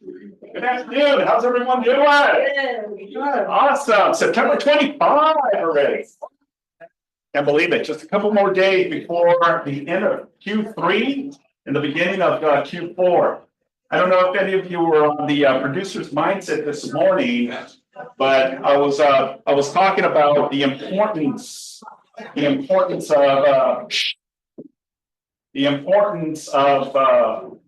Good afternoon. How's everyone doing? Good. Awesome. September 25 already. Can't believe it. Just a couple more days before the end of Q3 and the beginning of Q4. I don't know if any of you were on the producer's mindset this morning, but I was talking about the importance of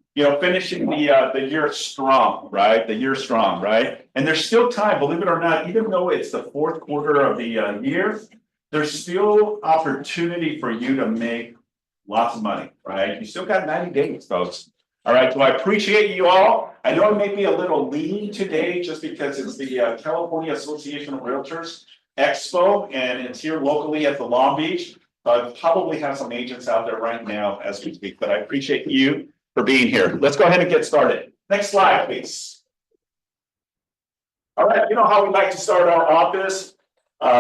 finishing the year strong, right? The year strong, right? And there's still time, believe it or not, even though it's the fourth quarter of the year, there's still opportunity for you to make lots of money, right? You still got 90 days, folks. All right, so I appreciate you all. I know it may be a little lean today just because it's the California Association of Realtors Expo, and it's here locally at the Long Beach. I probably have some agents out there right now as we speak, but I appreciate you for being here. Let's go ahead and get started. Next slide, please. All right, you know how we like to start our office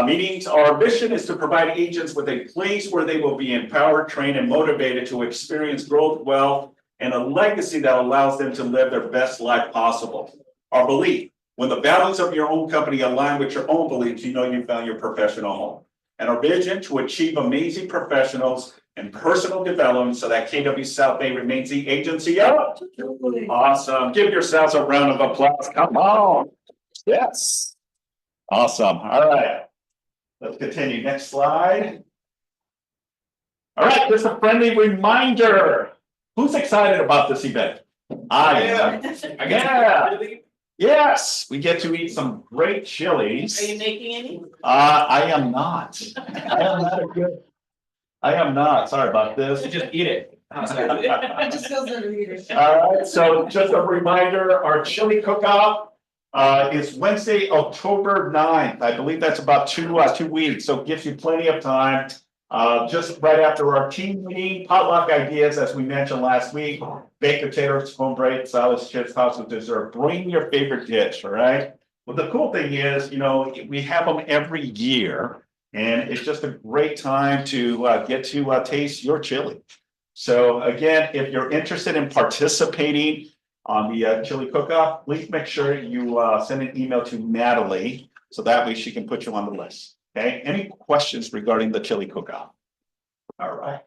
meetings. Our mission is to provide agents with a place where they will be empowered, trained, and motivated to experience growth, wealth, and a legacy that allows them to live their best life possible. Our belief, when the values of your own company align with your own beliefs, you know you found your professional home. And our vision to achieve amazing professionals and personal development so that KW South Bay remains the agency of. Awesome. Give yourselves a round of applause. Come on. Yes. Awesome. All right. Let's continue. Next slide. All right. Just a friendly reminder. Who's excited about this event? I am. Yeah. Yes, we get to eat some great chilies. Are you making any? I am not. I am not. Sorry about this. So just eat it. It just goes in the meter. All right, so just a reminder, our chili cook-off is Wednesday, October 9th. I believe that's about two weeks, so it gives you plenty of time. Just right after our team meeting, potluck ideas, as we mentioned last week, baked potatoes, cornbread, salads, chips, pasta, dessert. Bring your favorite dish, all right? Well, the cool thing is, you know, we have them every year, and it's just a great time to get to taste your chili. So again, if you're interested in participating on the chili cook-off, please make sure you send an email to Natalie, so that way she can put you on the list. Okay, any questions regarding the chili cook-off? All right.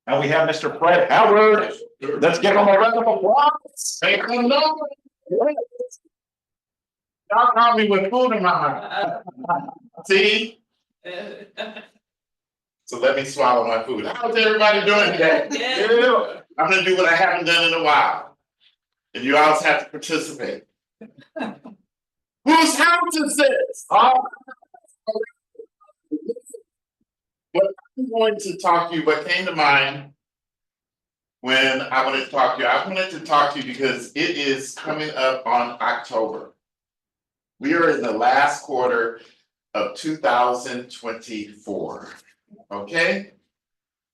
And we have Mr. Fred Howard. Let's give him a round of applause. Make some noise. Y'all caught me with food in my mouth. See? So let me swallow my food. How's everybody doing today? Yeah. I'm gonna do what I haven't done in a while. And you always have to participate. Whose house is this? What I'm going to talk to you, what came to mind when I wanted to talk to you, I wanted to talk to you because it is coming up on October. We are in the last quarter of 2024, okay?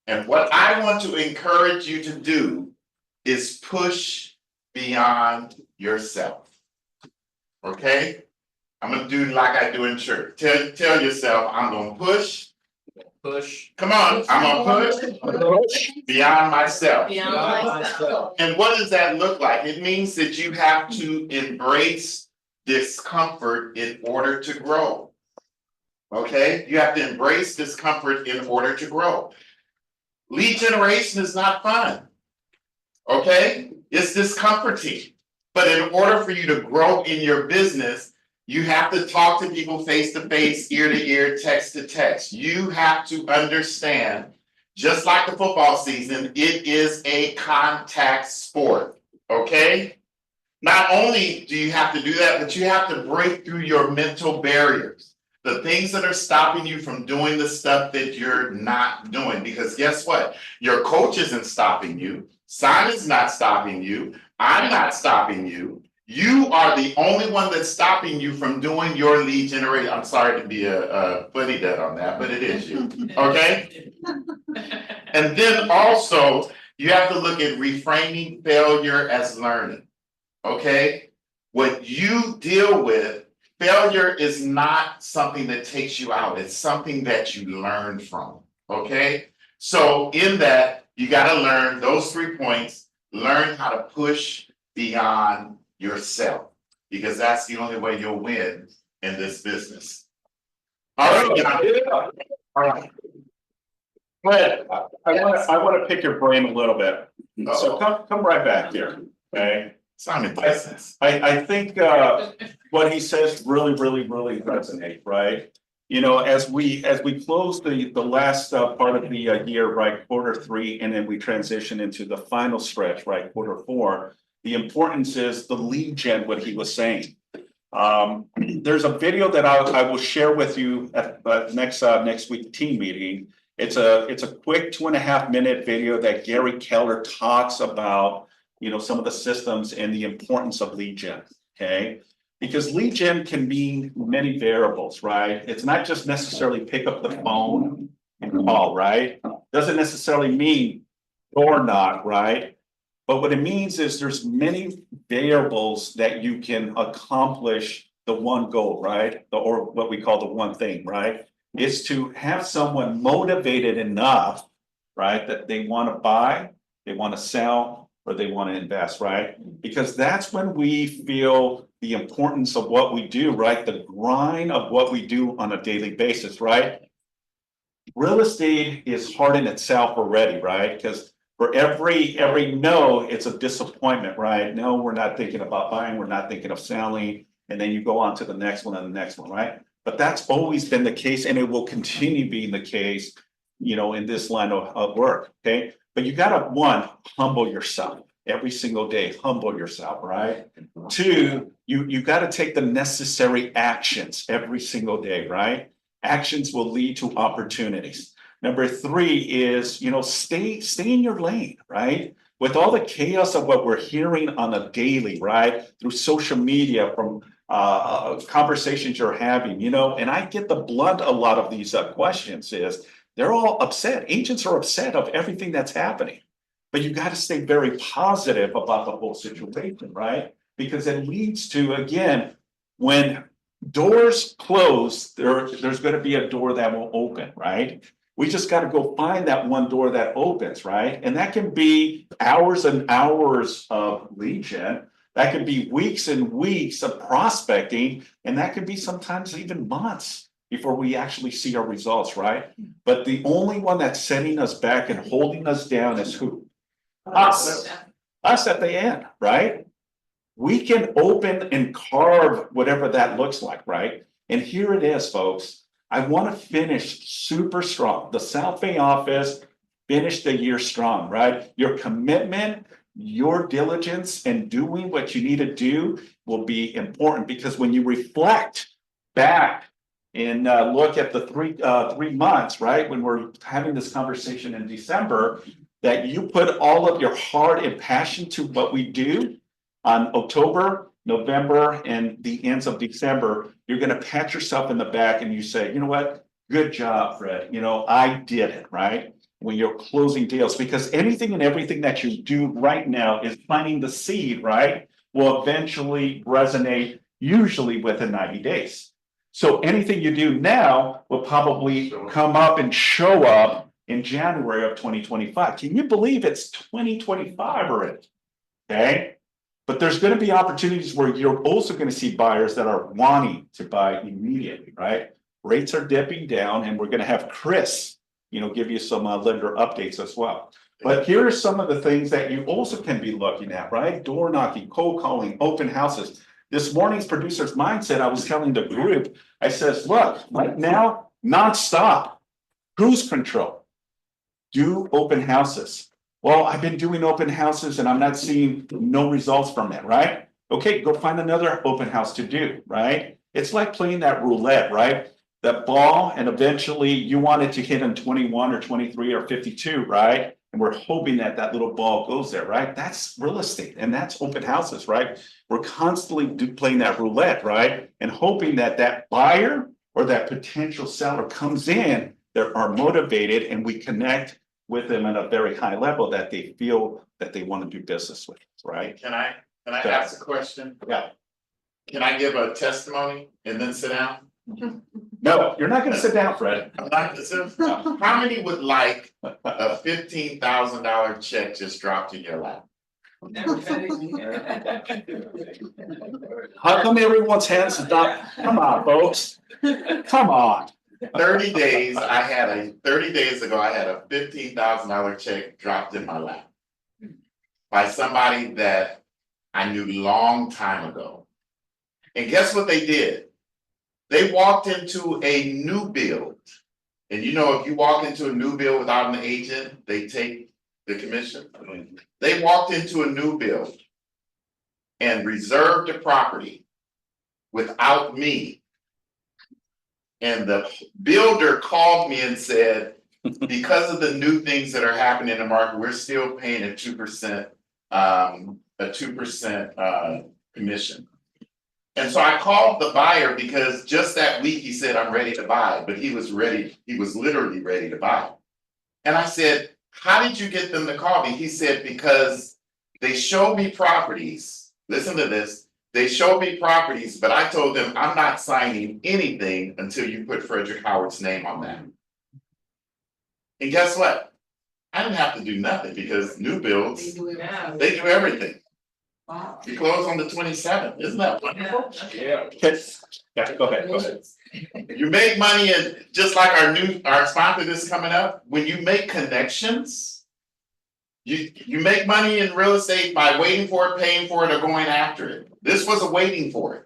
And what I want to encourage you to do is push beyond yourself, okay? I'm gonna do like I do in church. Tell yourself, I'm gonna push. Come on, I'm gonna push beyond myself. Beyond myself. And what does that look like? It means that you have to embrace discomfort in order to grow. Okay? You have to embrace discomfort in order to grow. Lead generation is not fun. Okay? It's discomforting. But in order for you to grow in your business, you have to talk to people face to face, ear to ear, text to text. You have to understand, just like the football season, it is a contact sport, okay? Not only do you have to do that, but you have to break through your mental barriers, the things that are stopping you from doing the stuff that you're not doing. Because guess what? Your coach isn't stopping you. Simon's not stopping you. I'm not stopping you. You are the only one that's stopping you from doing your lead generation. I'm sorry to be a footy dud on that, but it is you, okay? And then also, you have to look at reframing failure as learning, okay? What you deal with, failure is not something that takes you out. It's something that you learn from, okay? So in that, you got to learn those 3 points, learn how to push beyond yourself. Because that's the only way you'll win in this business. All right, Yeah. all right. Fred, I wanna pick your brain a little bit. So Uh-oh. come right back here, okay? Sounding business. I think what he says really resonate, right? You know, as we close the last part of the year, right, Q3, and then we transition into the final stretch, right, Q4. The importance is the lead gen, what he was saying. There's a video that I will share with you at next week team meeting. It's a quick 2.5 minute video that Gary Keller talks about, you know, some of the systems and the importance of lead gen, okay? Because lead gen can mean many variables, right? It's not just necessarily pick up the phone and call, right? Doesn't necessarily mean door knock, right? But what it means is there's many variables that you can accomplish the one goal, right? Or what we call the one thing, right? Is to have someone motivated enough, right? That they want to buy, they want to sell, or they want to invest, right? Because that's when we feel the importance of what we do, right? The grind of what we do on a daily basis, right? Real estate is hard in itself already, right? Because for every no, it's a disappointment, right? No, we're not thinking about buying, we're not thinking of selling, and then you go on to the next one and the next one, right? But that's always been the case, and it will continue being the case, you know, in this line of work, okay? But you gotta, one, humble yourself every single day, humble yourself, right? Two, you gotta take the necessary actions every single day, right? Actions will lead to opportunities. Number three is, you know, stay in your lane, right? With all the chaos of what we're hearing on a daily, right? Through social media, from conversations you're having, you know, and I get the blunt a lot of these questions is they're all upset. Agents are upset of everything that's happening, but you got to stay very positive about the whole situation, right? Because it leads to, again, when doors close, there's going to be a door that will open, right? We just got to go find that one door that opens, right? And that can be hours and hours of lead gen. That could be weeks and weeks of prospecting, and that could be sometimes even months before we actually see our results, right? But the only one that's setting us back and holding us down is who? Us. Us at the end, right? We can open and carve whatever that looks like, right? And here it is, folks. I want to finish super strong. The South Bay office finished the year strong, right? Your commitment, your diligence, and doing what you need to do will be important, because when you reflect back and look at the three months, right? When we're having this conversation in December, that you put all of your heart and passion to what we do on October, November, and the ends of December, you're going to pat yourself in the back and you say, you know what? Good job, Fred. You know, I did it, right? When you're closing deals, because anything and everything that you do right now is planting the seed, right? Will eventually resonate, usually within 90 days. So anything you do now will probably come up and show up in January of 2025. Can you believe it's 2025 already? Okay. But there's going to be opportunities where you're also going to see buyers that are wanting to buy immediately, right? Rates are dipping down, and we're going to have Chris, you know, give you some lender updates as well. But here are some of the things that you also can be looking at, right? Door knocking, cold calling, open houses. This morning's producer's mindset, I was telling the group, I says, look, right now, nonstop, cruise control, do open houses. Well, I've been doing open houses and I'm not seeing no results from it, right? Okay, go find another open house to do, right? It's like playing that roulette, right? That ball, and eventually you want it to hit in 21 or 23 or 52, right? And we're hoping that that little ball goes there, right? That's real estate, and that's open houses, right? We're constantly playing that roulette, right? And hoping that that buyer or that potential seller comes in, they are motivated, and we connect with them at a very high level that they feel that they want to do business with, right? Can I ask a question? Yeah. Can I give a testimony and then sit down? No, you're not gonna sit down, Fred. I'm not, how many would like a $15,000 check just dropped in your lap? How come everyone's hands is not, come on, folks, come on. 30 days ago, I had a $15,000 check dropped in my lap. By somebody that I knew long time ago. And guess what they did? They walked into a new build. And you know, if you walk into a new build without an agent, they take the commission. They walked into a new build and reserved the property without me. And the builder called me and said, because of the new things that are happening in the market, we're still paying a 2% commission. And so I called the buyer because just that week he said, I'm ready to buy, but he was literally ready to buy. And I said, how did you get them to call me? He said, because they showed me properties. Listen to this. They showed me properties, but I told them I'm not signing anything until you put Frederick Howard's name on that. And guess what? I didn't have to do nothing because new builds, they do everything. Wow. We close on the 27th. Isn't that wonderful? Yeah, go ahead. You make money, and just like our sponsor that's coming up, when you make connections, you make money in real estate by waiting for it, paying for it, or going after it. This was a waiting for it.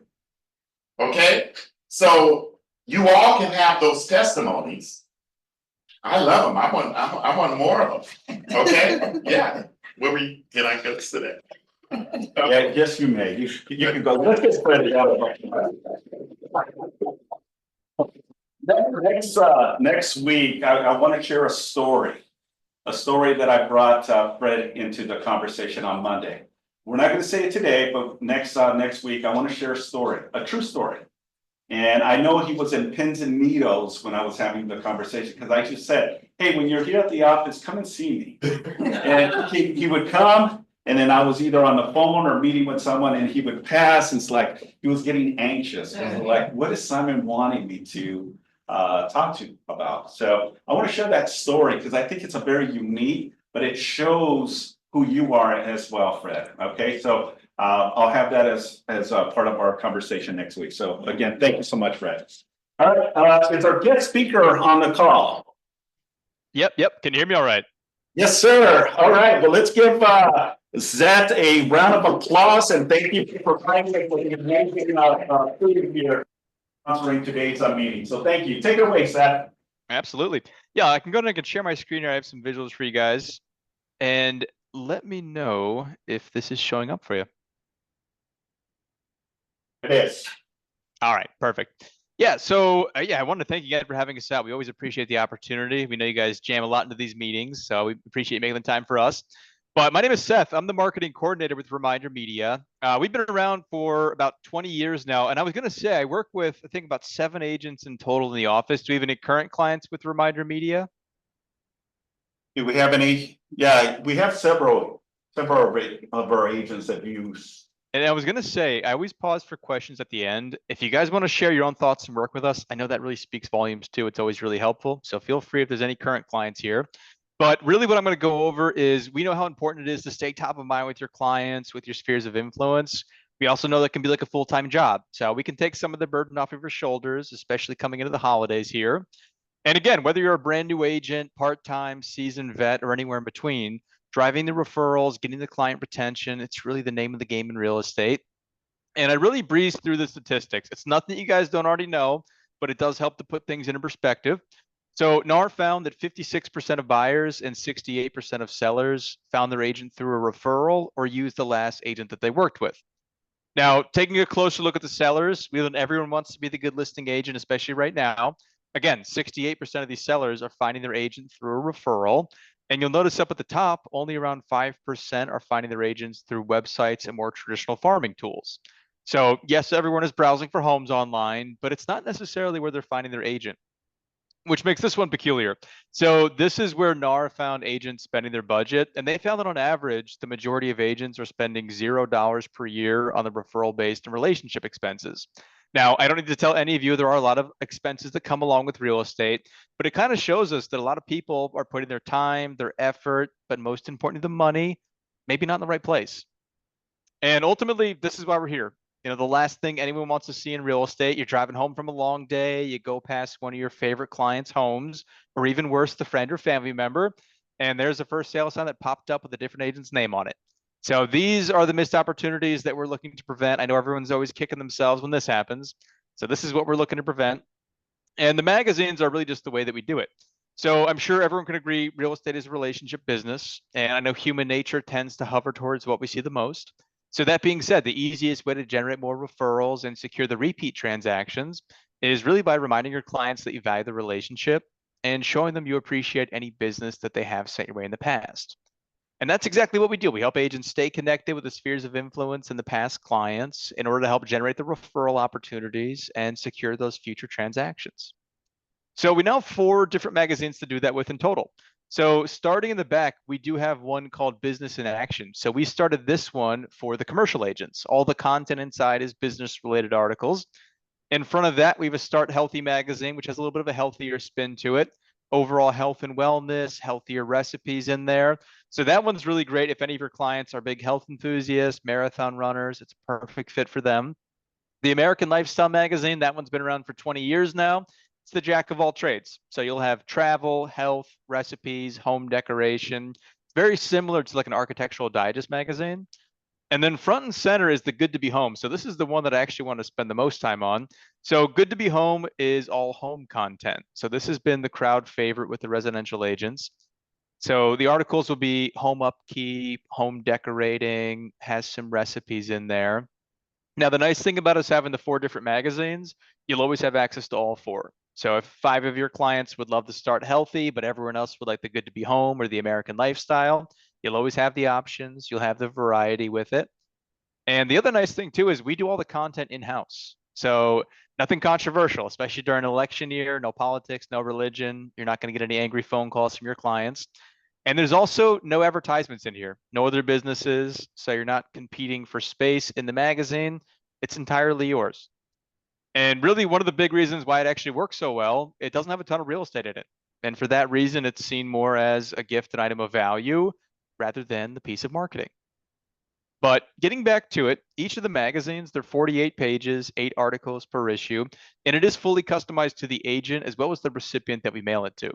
Okay? So you all can have those testimonies. I love them. I want more of them. Okay? Yeah. Can I go to that? Yeah, yes, you may. You can go. Let's get Freddie out of next week, I want to share a story that I brought Fred into the conversation on Monday. We're not going to say it today, but next week, I want to share a true story. And I know he was in pins and needles when I was having the conversation, because I just said, hey, when you're here at the office, come and see me. And he would come. And then I was either on the phone or meeting with someone, and he would pass. And it's like he was getting anxious. And like, what is Simon wanting me to talk to about? So I want to share that story because I think it's a very unique, but it shows who you are as well, Fred. Okay, so I'll have that as part of our conversation next week. So again, thank you so much, Fred. All right, is our guest speaker on the call? Yep. Can you hear me all right? Yes, sir. All right. Well, let's give Zach a round of applause and thank you for kindly for the amazing food here sponsoring today's meeting. So thank you. Take it away, Zach. Absolutely. Yeah, I can go ahead and I can share my screen here. I have some visuals for you guys. And let me know if this is showing up for you. It is. All right, perfect. Yeah, so I wanted to thank you guys for having us out. We always appreciate the opportunity. We know you guys jam a lot into these meetings, so we appreciate making the time for us. But my name is Seth. I'm the marketing coordinator with Reminder Media. We've been around for about 20 years now. And I was going to say, I work with, I think, about 7 agents in total in the office. Do we have any current clients with Reminder Media? Do we have any? Yeah, we have several of our agents that use. And I was going to say, I always pause for questions at the end. If you guys want to share your own thoughts and work with us, I know that really speaks volumes too. It's always really helpful. So feel free if there's any current clients here. But really what I'm going to go over is we know how important it is to stay top of mind with your clients, with your spheres of influence. We also know that can be like a full-time job. So we can take some of the burden off of your shoulders, especially coming into the holidays here. And again, whether you're a brand new agent, part-time, seasoned vet, or anywhere in between, driving the referrals, getting the client retention, it's really the name of the game in real estate. And I really breeze through the statistics. It's nothing that you guys don't already know, but it does help to put things into perspective. So NAR found that 56% of buyers and 68% of sellers found their agent through a referral or used the last agent that they worked with. Now, taking a closer look at the sellers, everyone wants to be the good listing agent, especially right now. Again, 68% of these sellers are finding their agent through a referral. And you'll notice up at the top, only around 5% are finding their agents through websites and more traditional farming tools. So yes, everyone is browsing for homes online, but it's not necessarily where they're finding their agent, which makes this one peculiar. So this is where NAR found agents spending their budget, and they found that on average, the majority of agents are spending $0 per year on the referral-based and relationship expenses. Now, I don't need to tell any of you there are a lot of expenses that come along with real estate, but it kind of shows us that a lot of people are putting their time, their effort, but most importantly, the money, maybe not in the right place. And ultimately, this is why we're here. The last thing anyone wants to see in real estate, you're driving home from a long day, you go past one of your favorite clients' homes, or even worse, the friend or family member, and there's a first sale sign that popped up with a different agent's name on it. So these are the missed opportunities that we're looking to prevent. I know everyone's always kicking themselves when this happens. So this is what we're looking to prevent. And the magazines are really just the way that we do it. So I'm sure everyone can agree real estate is a relationship business. And I know human nature tends to hover towards what we see the most. So that being said, the easiest way to generate more referrals and secure the repeat transactions is really by reminding your clients that you value the relationship and showing them you appreciate any business that they have sent your way in the past. And that's exactly what we do. We help agents stay connected with the spheres of influence in the past clients in order to help generate the referral opportunities and secure those future transactions. So we now have 4 different magazines to do that with in total. So starting in the back, we do have one called Business in Action. So we started this one for the commercial agents. All the content inside is business related articles. In front of that, we have a Start Healthy magazine, which has a little bit of a healthier spin to it. Overall health and wellness, healthier recipes in there. So that one's really great if any of your clients are big health enthusiasts, marathon runners, it's a perfect fit for them. The American Lifestyle magazine, that one's been around for 20 years now. It's the jack of all trades. So you'll have travel, health, recipes, home decoration. Very similar to like an Architectural Digest magazine. And then front and center is the Good to Be Home. So this is the one that I actually want to spend the most time on. So Good to Be Home is all home content. So this has been the crowd favorite with the residential agents. So the articles will be home upkeep, home decorating, has some recipes in there. Now, the nice thing about us having the 4 different magazines, you'll always have access to all 4. So if 5 of your clients would love to start healthy, but everyone else would like the Good to Be Home or the American Lifestyle, you'll always have the options. You'll have the variety with it. And the other nice thing too is we do all the content in-house. So nothing controversial, especially during an election year, no politics, no religion. You're not going to get any angry phone calls from your clients. And there's also no advertisements in here, no other businesses. So you're not competing for space in the magazine. It's entirely yours. And really one of the big reasons why it actually works so well, it doesn't have a ton of real estate in it. And for that reason, it's seen more as a gift, an item of value, rather than the piece of marketing. But getting back to it, each of the magazines, they're 48 pages, 8 articles per issue, and it is fully customized to the agent as well as the recipient that we mail it to.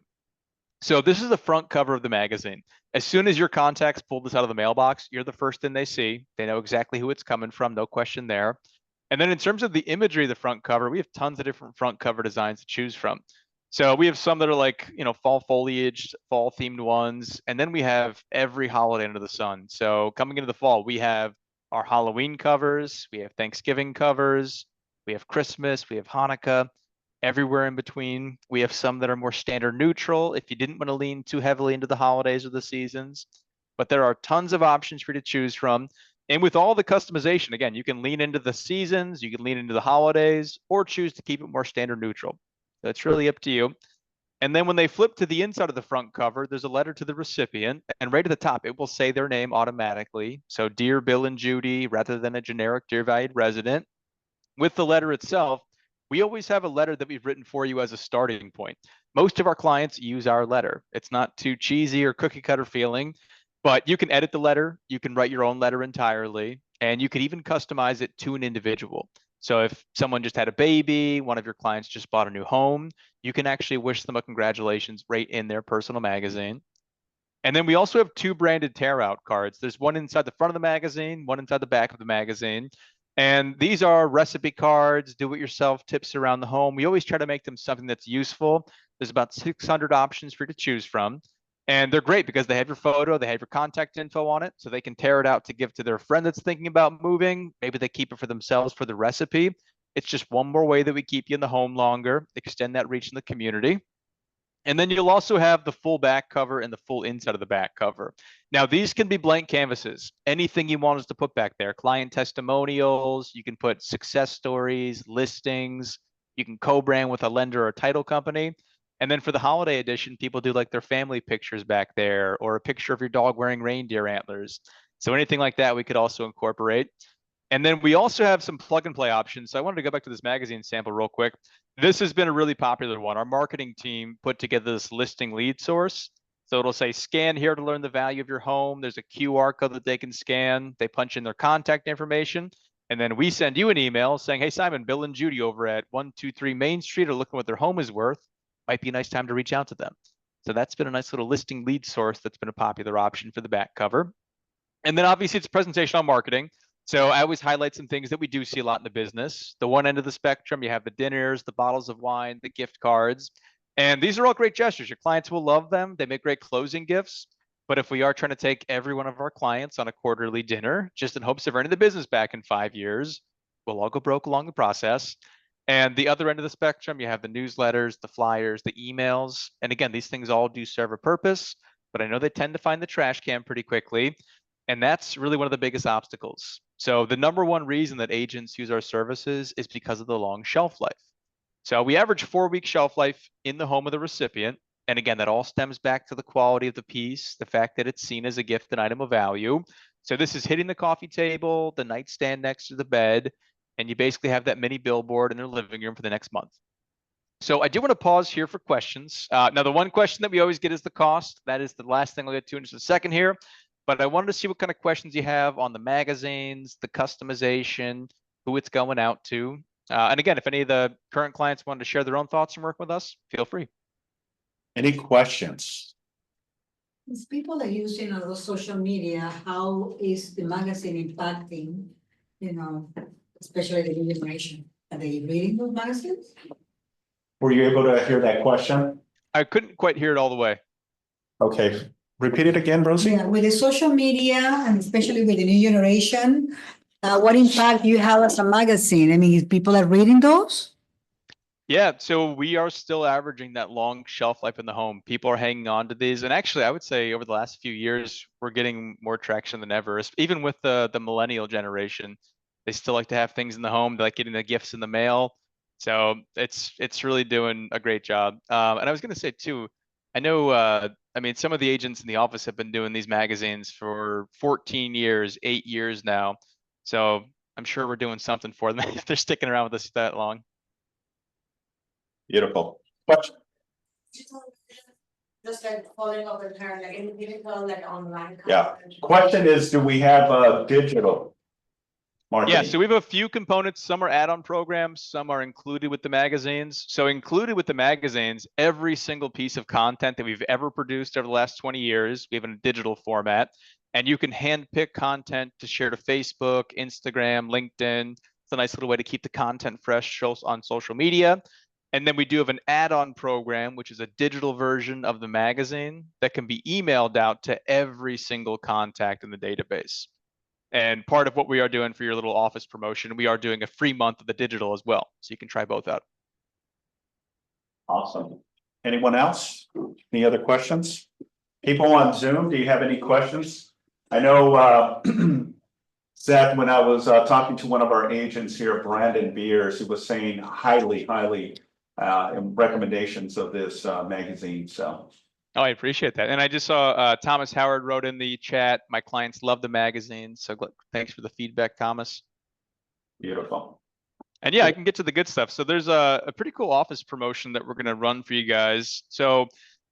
So this is the front cover of the magazine. As soon as your contacts pull this out of the mailbox, you're the first thing they see. They know exactly who it's coming from, no question there. And then in terms of the imagery of the front cover, we have tons of different front cover designs to choose from. So we have some that are like, fall foliage, fall themed ones. And then we have every holiday under the sun. So coming into the fall, we have our Halloween covers, we have Thanksgiving covers, we have Christmas, we have Hanukkah, everywhere in between. We have some that are more standard neutral if you didn't want to lean too heavily into the holidays or the seasons. But there are tons of options for you to choose from. And with all the customization, again, you can lean into the seasons, you can lean into the holidays, or choose to keep it more standard neutral. So it's really up to you. And then when they flip to the inside of the front cover, there's a letter to the recipient. And right at the top, it will say their name automatically. So Dear Bill and Judy, rather than a generic Dear Valued Resident. With the letter itself, we always have a letter that we've written for you as a starting point. Most of our clients use our letter. It's not too cheesy or cookie cutter feeling. But you can edit the letter, you can write your own letter entirely, and you can even customize it to an individual. So if someone just had a baby, one of your clients just bought a new home, you can actually wish them a congratulations right in their personal magazine. And then we also have 2 branded tear out cards. There's one inside the front of the magazine, one inside the back of the magazine. And these are recipe cards, do it yourself tips around the home. We always try to make them something that's useful. There's about 600 options for you to choose from. And they're great because they have your photo, they have your contact info on it, so they can tear it out to give to their friend that's thinking about moving. Maybe they keep it for themselves for the recipe. It's just one more way that we keep you in the home longer, extend that reach in the community. And then you'll also have the full back cover and the full inside of the back cover. Now, these can be blank canvases. Anything you want us to put back there, client testimonials, you can put success stories, listings, you can co-brand with a lender or a title company. And then for the holiday edition, people do like their family pictures back there or a picture of your dog wearing reindeer antlers. So anything like that, we could also incorporate. And then we also have some plug and play options. So I wanted to go back to this magazine sample real quick. This has been a really popular one. Our marketing team put together this listing lead source. So it'll say scan here to learn the value of your home. There's a QR code that they can scan. They punch in their contact information. And then we send you an email saying, hey, Simon, Bill and Judy over at 123 Main Street are looking what their home is worth. Might be a nice time to reach out to them. So that's been a nice little listing lead source that's been a popular option for the back cover. And then obviously it's a presentation on marketing. So I always highlight some things that we do see a lot in the business. The one end of the spectrum, you have the dinners, the bottles of wine, the gift cards. And these are all great gestures. Your clients will love them. They make great closing gifts. But if we are trying to take every one of our clients on a quarterly dinner, just in hopes of earning the business back in 5 years, we'll all go broke along the process. And the other end of the spectrum, you have the newsletters, the flyers, the emails. And again, these things all do serve a purpose, but I know they tend to find the trash can pretty quickly. And that's really one of the biggest obstacles. So the number one reason that agents use our services is because of the long shelf life. So we average 4-week shelf life in the home of the recipient. And again, that all stems back to the quality of the piece, the fact that it's seen as a gift and item of value. So this is hitting the coffee table, the nightstand next to the bed, and you basically have that mini billboard in their living room for the next month. So I do want to pause here for questions. Now, the one question that we always get is the cost. That is the last thing I'll get to in just a second here. But I wanted to see what kind of questions you have on the magazines, the customization, who it's going out to. And again, if any of the current clients wanted to share their own thoughts and work with us, feel free. Any questions? As people are using a lot of social media, how is the magazine impacting, especially the new generation? Are they reading those magazines? Were you able to hear that question? I couldn't quite hear it all the way. Okay, repeat it again, Rosie. Yeah, with the social media and especially with the new generation, what impact do you have as a magazine? I mean, if people are reading those? Yeah, so we are still averaging that long shelf life in the home. People are hanging on to these. And actually, I would say over the last few years, we're getting more traction than ever. Even with the millennial generation, they still like to have things in the home. They like getting the gifts in the mail. So it's really doing a great job. And I was going to say too, I know, I mean, some of the agents in the office have been doing these magazines for 14 years, 8 years now. So I'm sure we're doing something for them if they're sticking around with us that long. Beautiful. Question? Just like following up with her, like individual, like online. Yeah. Question is, do we have digital marketing? Yeah, so we have a few components. Some are add-on programs, some are included with the magazines. So included with the magazines, every single piece of content that we've ever produced over the last 20 years, we have in a digital format. And you can handpick content to share to Facebook, Instagram, LinkedIn. It's a nice little way to keep the content fresh on social media. And then we do have an add-on program, which is a digital version of the magazine that can be emailed out to every single contact in the database. And part of what we are doing for your little office promotion, we are doing a free month of the digital as well. So you can try both out. Awesome. Anyone else? Any other questions? People on Zoom, do you have any questions? I know, Seth, when I was talking to one of our agents here, Brandon Beers, he was saying highly recommendations of this magazine. So. Oh, I appreciate that. And I just saw Thomas Howard wrote in the chat, my clients love the magazine. So thanks for the feedback, Thomas. Beautiful. And yeah, I can get to the good stuff. So there's a pretty cool office promotion that we're going to run for you guys. So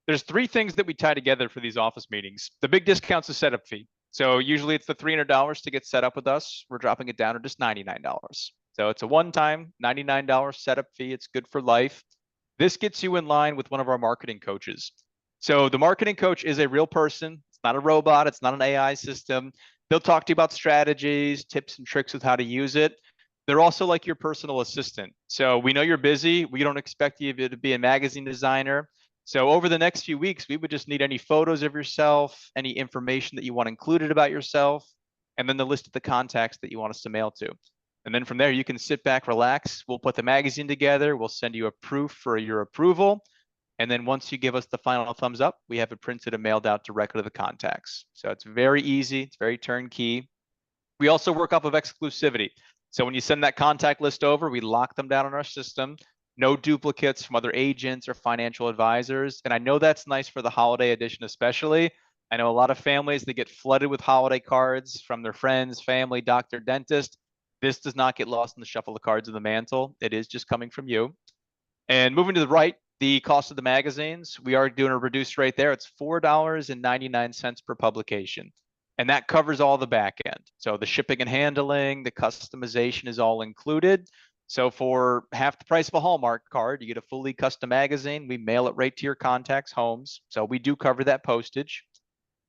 there's 3 things that we tie together for these office meetings. The big discount's a setup fee. So usually it's the $300 to get set up with us. We're dropping it down to just $99. So it's a one-time $99 setup fee. It's good for life. This gets you in line with one of our marketing coaches. So the marketing coach is a real person. It's not a robot. It's not an AI system. They'll talk to you about strategies, tips and tricks with how to use it. They're also like your personal assistant. So we know you're busy. We don't expect you to be a magazine designer. So over the next few weeks, we would just need any photos of yourself, any information that you want included about yourself, and then the list of the contacts that you want us to mail to. And then from there, you can sit back, relax. We'll put the magazine together. We'll send you a proof for your approval. And then once you give us the final thumbs up, we have it printed and mailed out directly to the contacts. So it's very easy. It's very turnkey. We also work off of exclusivity. So when you send that contact list over, we lock them down in our system. No duplicates from other agents or financial advisors. And I know that's nice for the holiday edition, especially. I know a lot of families, they get flooded with holiday cards from their friends, family, doctor, dentist. This does not get lost in the shuffle of cards of the mantle. It is just coming from you. And moving to the right, the cost of the magazines, we are doing a reduced rate there. It's $4.99 per publication. And that covers all the back end. So the shipping and handling, the customization is all included. So for half the price of a Hallmark card, you get a fully custom magazine. We mail it right to your contacts' homes. So we do cover that postage.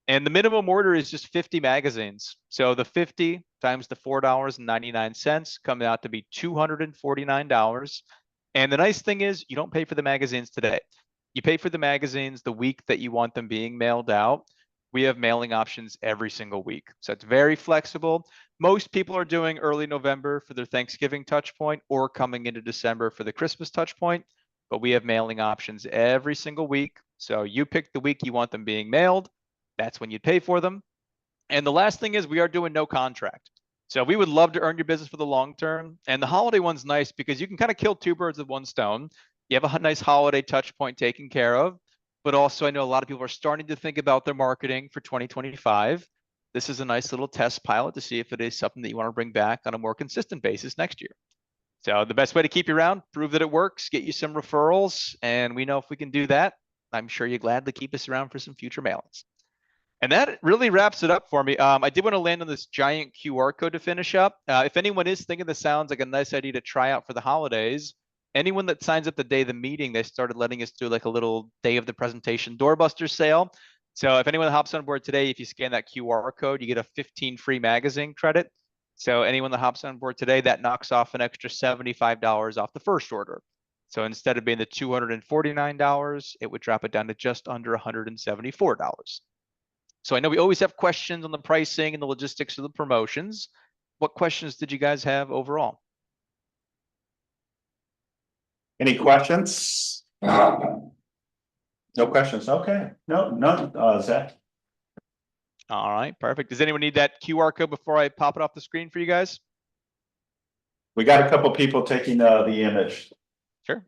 And the minimum order is just 50 magazines. So the 50 times the $4.99 comes out to be $249. And the nice thing is you don't pay for the magazines today. You pay for the magazines the week that you want them being mailed out. We have mailing options every single week. So it's very flexible. Most people are doing early November for their Thanksgiving touch point or coming into December for the Christmas touch point, but we have mailing options every single week. So you pick the week you want them being mailed. That's when you pay for them. And the last thing is we are doing no contract. So we would love to earn your business for the long term. And the holiday one's nice because you can kind of kill two birds with one stone. You have a nice holiday touch point taken care of. But also I know a lot of people are starting to think about their marketing for 2025. This is a nice little test pilot to see if it is something that you want to bring back on a more consistent basis next year. So the best way to keep you around, prove that it works, get you some referrals. And we know if we can do that, I'm sure you'll gladly keep us around for some future mailings. And that really wraps it up for me. I did want to land on this giant QR code to finish up. If anyone is thinking this sounds like a nice idea to try out for the holidays, anyone that signs up the day of the meeting, they started letting us do like a little day of the presentation doorbuster sale. So if anyone hops on board today, if you scan that QR code, you get a 15 free magazine credit. So anyone that hops on board today, that knocks off an extra $75 off the first order. So instead of being the $249, it would drop it down to just under $174. So I know we always have questions on the pricing and the logistics of the promotions. What questions did you guys have overall? Any questions? No questions. Okay. No, none. Zach. All right, perfect. Does anyone need that QR code before I pop it off the screen for you guys? We got a couple people taking the image. Sure.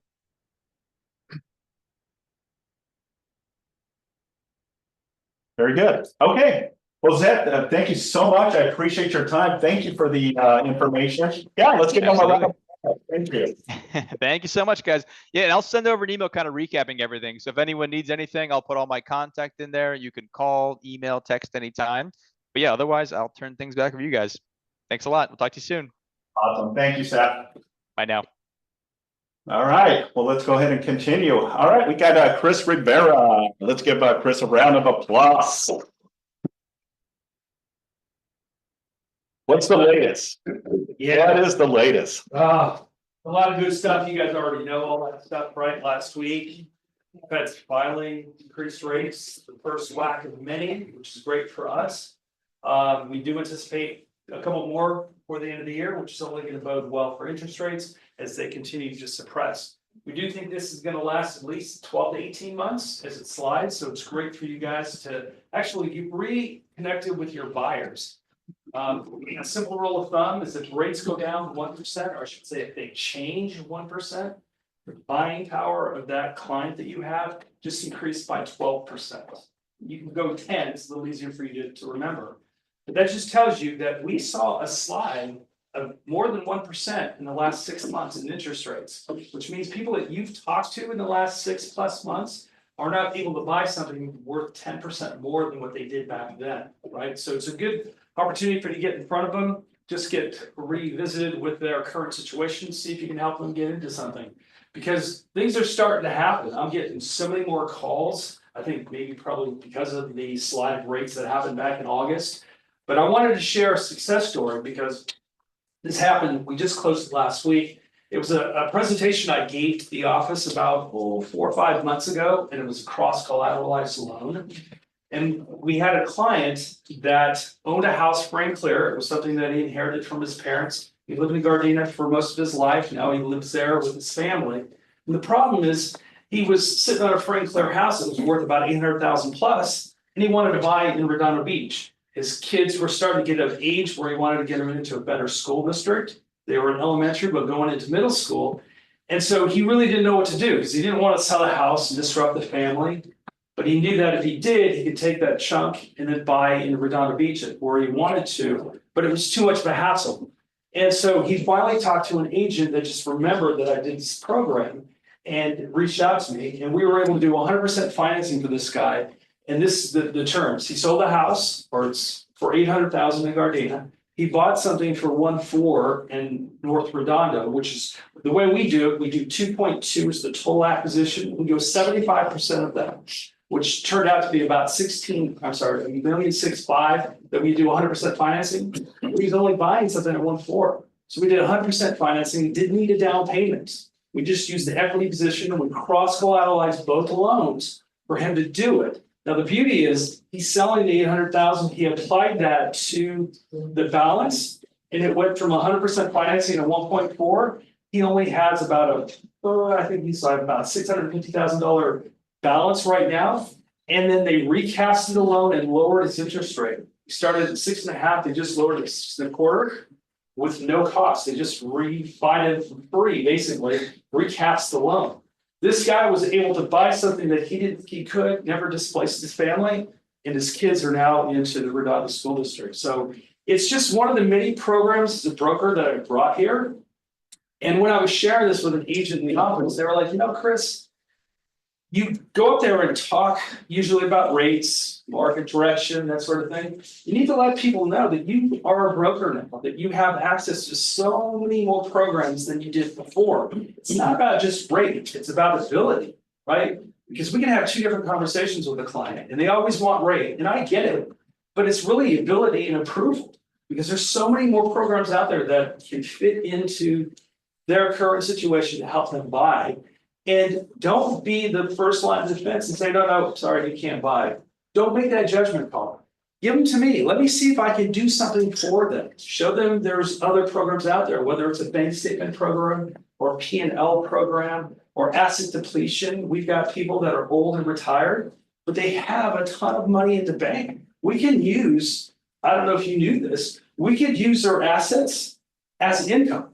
Very good. Okay. Well, Zach, thank you so much. I appreciate your time. Thank you for the information. Yeah, let's get them around. Thank you. Thank you so much, guys. Yeah, and I'll send over an email kind of recapping everything. So if anyone needs anything, I'll put all my contact in there. You can call, email, text anytime. But yeah, otherwise, I'll turn things back over to you guys. Thanks a lot. We'll talk to you soon. Awesome. Thank you, Seth. Bye now. All right. Well, let's go ahead and continue. All right. We got Chris Rivera. Let's give Chris a round of applause. What's the latest? Yeah, What is the latest? a lot of good stuff. You guys already know all that stuff, right? Last week, Fed's filing increased rates, the first whack of many, which is great for us. We do anticipate a couple more before the end of the year, which is only going to bode well for interest rates as they continue to suppress. We do think this is going to last at least 12 to 18 months as it slides. So it's great for you guys to actually get reconnected with your buyers. A simple rule of thumb is if rates go down 1%, or I should say if they change 1%, the buying power of that client that you have just increased by 12%. You can go 10, it's a little easier for you to remember. But that just tells you that we saw a slide of more than 1% in the last 6 months in interest rates, which means people that you've talked to in the last 6+ months are not able to buy something worth 10% more than what they did back then, right? So it's a good opportunity for you to get in front of them, just get revisited with their current situation, see if you can help them get into something. Because things are starting to happen. I'm getting so many more calls. I think maybe probably because of the slide of rates that happened back in August. But I wanted to share a success story because this happened, we just closed it last week. It was a presentation I gave to the office about 4 or 5 months ago, and it was a cross-collateralized loan. And we had a client that owned a house free and clear. It was something that he inherited from his parents. He lived in Gardena for most of his life. Now he lives there with his family. And the problem is he was sitting on a free and clear house that was worth about 800,000 plus, and he wanted to buy it in Redondo Beach. His kids were starting to get of age where he wanted to get them into a better school district. They were in elementary, but going into middle school. And so he really didn't know what to do because he didn't want to sell the house and disrupt the family. But he knew that if he did, he could take that chunk and then buy in Redondo Beach where he wanted to, but it was too much of a hassle. And so he finally talked to an agent that just remembered that I did this program. and reached out to me, and we were able to do 100% financing for this guy. And this is the terms. He sold a house, or it's for 800,000 in Gardena. He bought something for 1.4 in North Redondo, which is the way we do it. We do 2.2 is the total acquisition. We go 75% of that, which turned out to be about 1.65 that we do 100% financing. He's only buying something at 1.4. So we did 100% financing, didn't need a down payment. We just used the equity position and we cross collateralized both loans for him to do it. Now, the beauty is he's selling the 800,000. He applied that to the balance and it went from 100% financing to 1.4. He only has about I think he's like about $650,000 balance right now. And then they recasted the loan and lowered its interest rate. He started at 6.5. They just lowered it to 6.25 with no cost. They just refinanced for free, basically recast the loan. This guy was able to buy something that he could, never displaced his family, and his kids are now into the Redondo School District. So it's just one of the many programs as a broker that I brought here. And when I was sharing this with an agent in the office, they were like, you know, Chris, you go up there and talk usually about rates, market direction, that sort of thing. You need to let people know that you are a broker now, that you have access to so many more programs than you did before. It's not about just rate, it's about ability, right? Because we can have two different conversations with a client and they always want rate, and I get it, but it's really ability and approval because there's so many more programs out there that can fit into their current situation to help them buy. And don't be the first line of defense and say, no, sorry, you can't buy. Don't make that judgment call. Give them to me. Let me see if I can do something for them. Show them there's other programs out there, whether it's a bank statement program or P&L program or asset depletion. We've got people that are old and retired, but they have a ton of money in the bank. We can use, I don't know if you knew this, we could use their assets as income.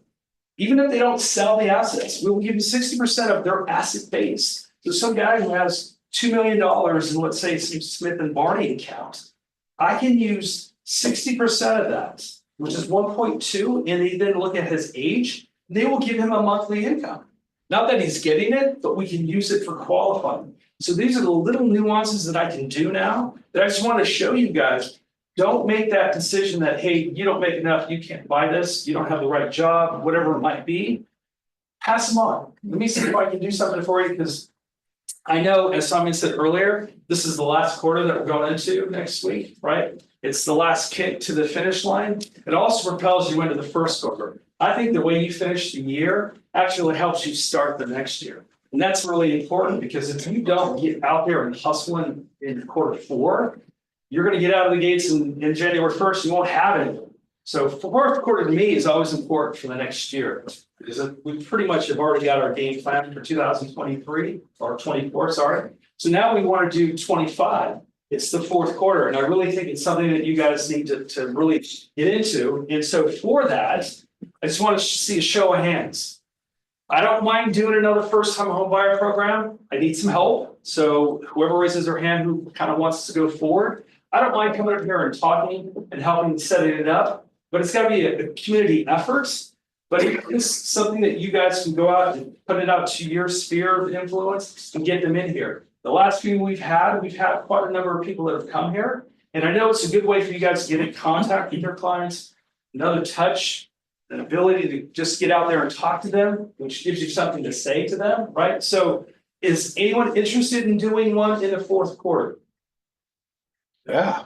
Even if they don't sell the assets, we will give you 60% of their asset base. So some guy who has $2 million in, let's say, some Smith and Barney account, I can use 60% of that, which is 1.2, and they then look at his age, they will give him a monthly income. Not that he's getting it, but we can use it for qualifying. So these are the little nuances that I can do now that I just want to show you guys. Don't make that decision that, hey, you don't make enough, you can't buy this, you don't have the right job, whatever it might be. Pass them on. Let me see if I can do something for you, because I know, as Simon said earlier, this is the last quarter that we're going into next week, right? It's the last kick to the finish line. It also propels you into the first quarter. I think the way you finish the year actually helps you start the next year. And that's really important, because if you don't get out there and hustling in quarter 4, you're going to get out of the gates in January 1st, you won't have it. So fourth quarter to me is always important for the next year, because we pretty much have already got our game plan for 2023 or 24, sorry. So now we want to do 25. It's the fourth quarter. And I really think it's something that you guys need to really get into. And so for that, I just want to see a show of hands. I don't mind doing another first-time home buyer program. I need some help. So whoever raises their hand who kind of wants to go forward, I don't mind coming up here and talking and helping setting it up, but it's got to be a community effort. But it's something that you guys can go out and put it out to your sphere of influence and get them in here. The last few we've had quite a number of people that have come here. And I know it's a good way for you guys to get in contact with your clients, another touch, an ability to just get out there and talk to them, which gives you something to say to them, right? So is anyone interested in doing one in the fourth quarter? Yeah.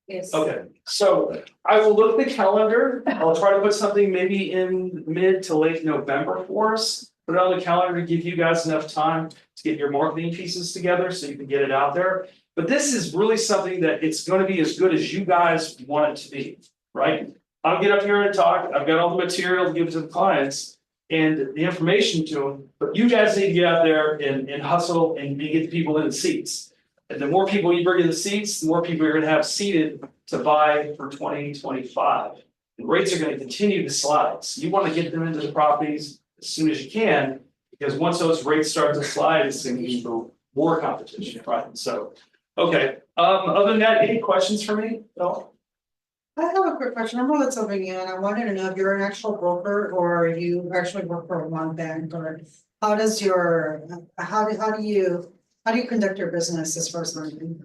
Yes. Okay, so I will look at the calendar. I'll try to put something maybe in mid to late November for us. Put it on the calendar to give you guys enough time to get your marketing pieces together so you can get it out there. But this is really something that it's going to be as good as you guys want it to be, right? I'll get up here and talk. I've got all the material to give to the clients and the information to them, but you guys need to get out there and hustle and get the people in the seats. And the more people you bring in the seats, the more people you're going to have seated to buy for 2025. And rates are going to continue to slide. So you want to get them into the properties as soon as you can, because once those rates start to slide, it's going to be more competition, right? So, okay. Other than that, any questions for me? No? I have a quick question. I'm rolling something in. I wanted to know if you're an actual broker or you actually work for one bank or how does your, how do you conduct your business as far as lending?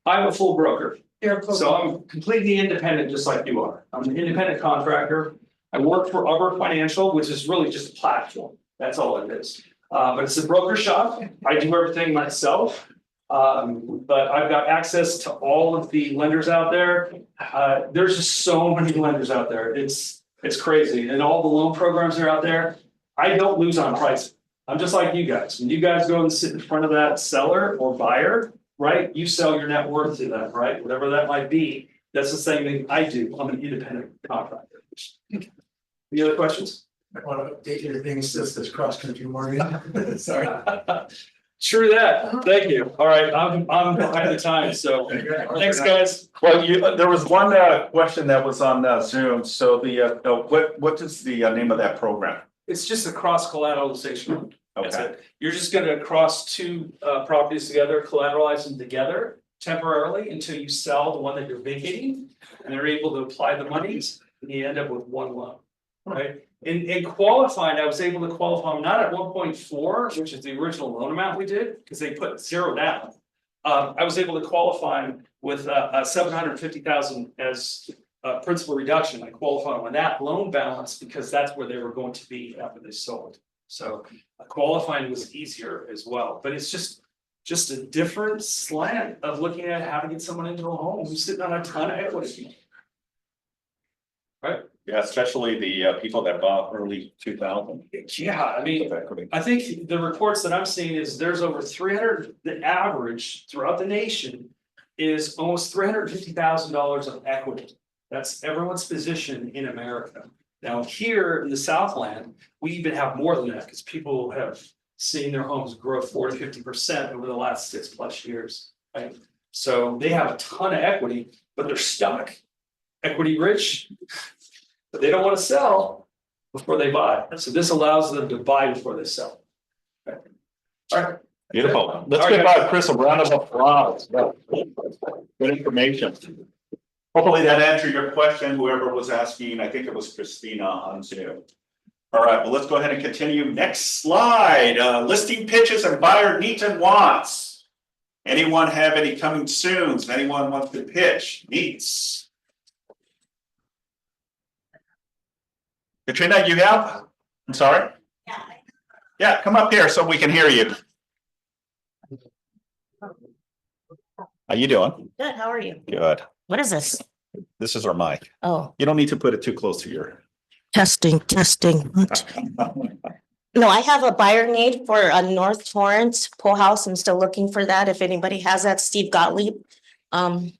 I'm a full broker, You're a so I'm completely independent, just like you are. I'm an independent contractor. I work for Arbor Financial, which is really just a platform. That's all it is. But it's a broker shop. I do everything myself. But I've got access to all of the lenders out there. There's just so many lenders out there. It's crazy. And all the loan programs that are out there. I don't lose on price. I'm just like you guys. When you guys go and sit in front of that seller or buyer, right? You sell your net worth to them, right? Whatever that might be. That's the same thing I do. I'm an independent contractor. Any other questions? I want to update your thing, it's just this cross country morning. Sorry. True that. Thank you. All right, I'm behind the time, so thanks, guys. Well, there was one question that was on Zoom. So what is the name of that program? It's just a cross collateralization. That's Okay. it. You're just gonna cross two properties together, collateralize them together temporarily until you sell the one that you're vacating. And they're able to apply the monies and you end up with one loan, right? In qualifying, I was able to qualify them not at 1.4, which is the original loan amount we did, because they put zero down. I was able to qualify them with a 750,000 as principal reduction. I qualified them on that loan balance because that's where they were going to be after they sold. So qualifying was easier as well, but it's just a different slant of looking at how to get someone into a home who's sitting on a ton of equity. Right? Yeah, especially the people that bought early 2000. Yeah, I mean, I think the reports that I'm seeing is there's over 300, the average throughout the nation is almost $350,000 of equity. That's everyone's position in America. Now, here in the Southland, we even have more than that because people have seen their homes grow 40, 50% over the last 6+ years, right? So they have a ton of equity, but they're stuck, equity rich, but they don't want to sell before they buy. So this allows them to buy before they sell. Okay. All right. Beautiful. Let's All give right. Chris a round of applause. Yeah. Good information. Hopefully that answered your question, whoever was asking. I think it was Christina on Zoom. All right, well, let's go ahead and continue. Next slide, listing pitches and buyer needs and wants. Anyone have any coming soons? Anyone wants to pitch, needs? Katrina, you have? I'm sorry? Yeah, come up here so we can hear you. How you doing? Good, how are you? Good. What is this? This is our mic. Oh, You don't need to put it too close to your. testing. No, I have a buyer need for a North Torrance pool house. I'm still looking for that. If anybody has that, Steve Gottlieb.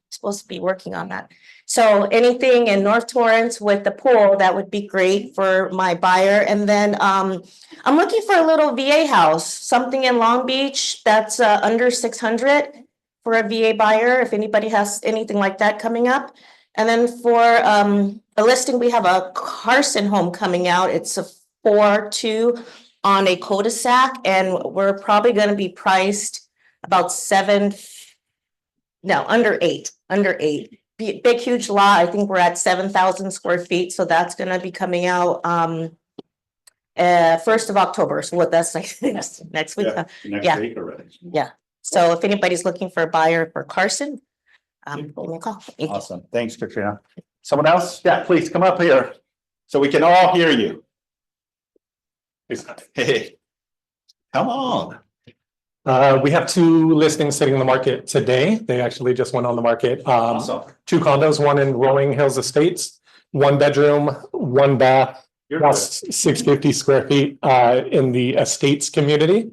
Supposed to be working on that. So anything in North Torrance with the pool, that would be great for my buyer. And then I'm looking for a little VA house, something in Long Beach that's under 600 for a VA buyer, if anybody has anything like that coming up. And then for a listing, we have a Carson home coming out. It's a 4-2 on a cul-de-sac, and we're probably gonna be priced about under eight. Big, huge lot. I think we're at 7,000 square feet, so that's gonna be coming out 1st of October. So what that's like next week. Yeah, Yeah. next week already. Yeah. So if anybody's looking for a buyer for Carson, give me a call. Thank you. Awesome. Thanks, Katrina. Someone else? Yeah, please come up here so we can all hear you. Hey, come on. We have 2 listings sitting in the market today. They actually just went on the market. Awesome. 2 condos, one in Rolling Hills Estates, 1 bedroom, 1 bath, You're plus 650 square feet in the Estates community.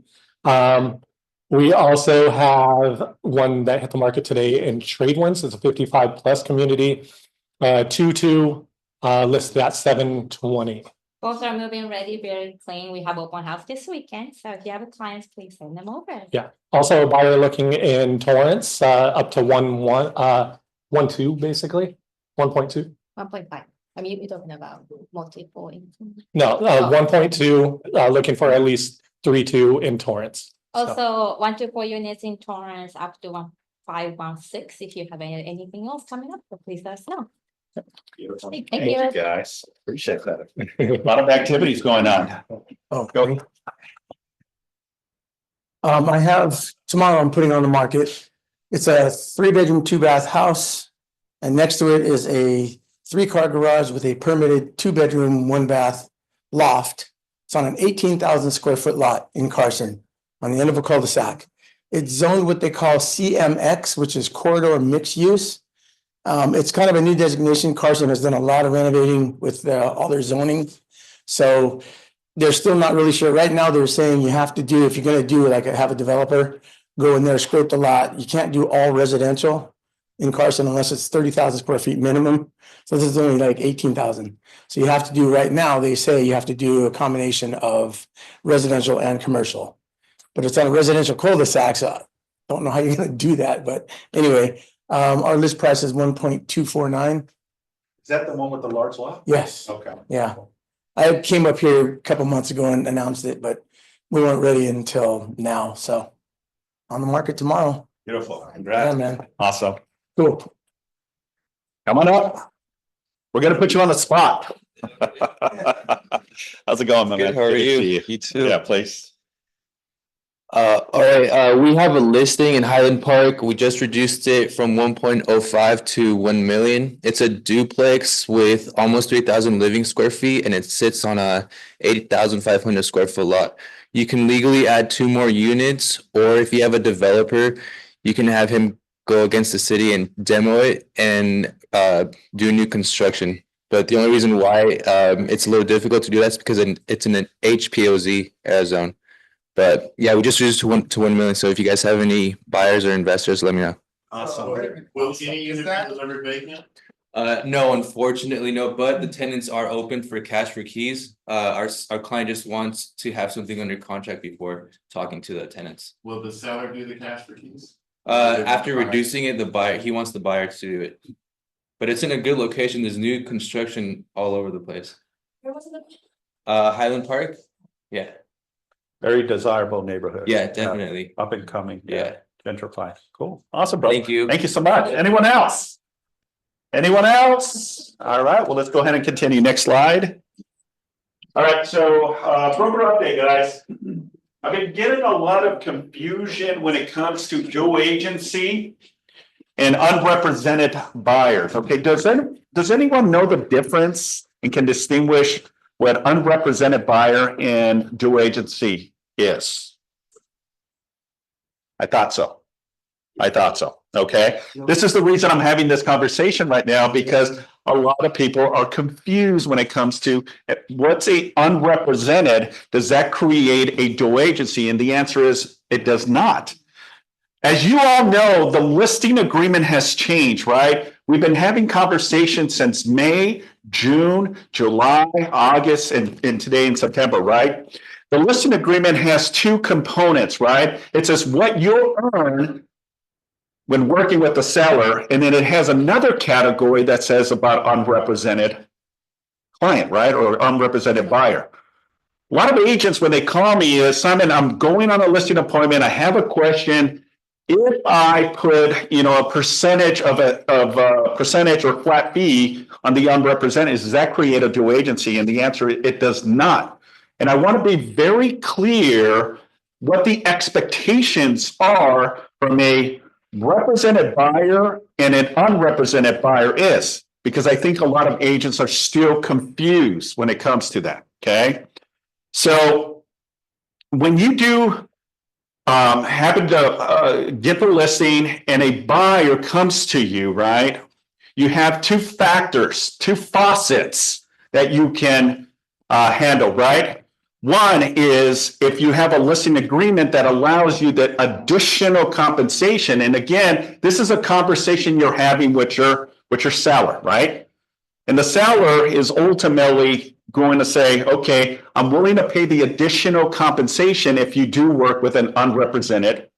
We also have one that hit the market today in Tradewinds. It's a 55+ community. 2-2 listed at 720. Both are moving ready, very clean. We have open house this weekend, so if you have clients, please send them over. Yeah, also a buyer looking in Torrance, up to 1.2, basically, 1.2. 1.5. I mean, you're talking about multiple. No, 1.2, looking for at least 3.2 in Torrance. So, Also, 1 to 4 units in Torrance, up to 1.5, 1.6. If you have anything else coming up, so please let us know. Beautiful. Thank Thank you. you, guys. Appreciate that. A lot of activities going on. Oh, Go. I have, tomorrow I'm putting on the market. It's a 3-bedroom, 2-bath house. And next to it is a 3-car garage with a permitted 2-bedroom, 1-bath loft. It's on an 18,000 square foot lot in Carson, on the end of a cul-de-sac. It's zoned what they call CMX, which is corridor mixed use. It's kind of a new designation. Carson has done a lot of renovating with all their zoning. So they're still not really sure. Right now, they're saying you have to do, if you're gonna do like have a developer go in there, scrape the lot, you can't do all residential in Carson unless it's 30,000 square feet minimum. So this is only like 18,000. So you have to do, right now, they say you have to do a combination of residential and commercial. But it's on a residential cul-de-sac, so I don't know how you're gonna do that, but anyway, our list price is 1.249. Is that the one with the large lot? Yes, Okay. yeah. I came up here a couple months ago and announced it, but we weren't ready until now, so on the market tomorrow. Beautiful. Yeah, Congrats. man. Awesome. Cool. Come on up. We're gonna put you on the spot. How's it going, my man? Good, how are Good to you? see you. You too. Yeah, please. All right, we have a listing in Highland Park. We just reduced it from 1.05 to 1 million. It's a duplex with almost 3,000 living square feet and it sits on a 8,500 square foot lot. You can legally add 2 more units, or if you have a developer, you can have him go against the city and demo it and do new construction. But the only reason why it's a little difficult to do that is because it's in an HPOZ zone. But yeah, we just reduced to 1 million. So if you guys have any buyers or investors, let me know. Awesome. Will any unit be delivered vacant? No, unfortunately, no, but the tenants are open for cash for keys. Our client just wants to have something under contract before talking to the tenants. Will the seller do the cash for keys? After reducing it, he wants the buyer to do it. But it's in a good location. There's new construction all over the place. Where was it? Highland Park? Yeah, Very desirable neighborhood. yeah, definitely. Up and coming. Yeah. Gentrify. Cool. Awesome, bro. Thank you. Thank you so much. Anyone else? Anyone else? All right, well, let's go ahead and continue. Next slide. All right, so broker update, guys. I've been getting a lot of confusion when it comes to dual agency and unrepresented buyers. Okay, does anyone know the difference and can distinguish what unrepresented buyer and dual agency is? I thought so. Okay, this is the reason I'm having this conversation right now, because a lot of people are confused when it comes to what's a unrepresented. Does that create a dual agency? And the answer is it does not. As you all know, the listing agreement has changed, right? We've been having conversations since May, June, July, August, and today in September, right? The listing agreement has 2 components, right? It says what you'll earn when working with the seller, and then it has another category that says about unrepresented client, right? Or unrepresented buyer. A lot of agents, when they call me, is Simon, I'm going on a listing appointment. I have a question. If I put, a percentage of a percentage or flat fee on the unrepresented, does that create a dual agency? And the answer, it does not. And I want to be very clear what the expectations are from a represented buyer and an unrepresented buyer is, because I think a lot of agents are still confused when it comes to that. Okay. So when you do happen to get the listing and a buyer comes to you, right? You have 2 factors, 2 faucets that you can handle, right? One is if you have a listing agreement that allows you the additional compensation. And again, this is a conversation you're having with your seller, right? And the seller is ultimately going to say, okay, I'm willing to pay the additional compensation if you do work with an unrepresented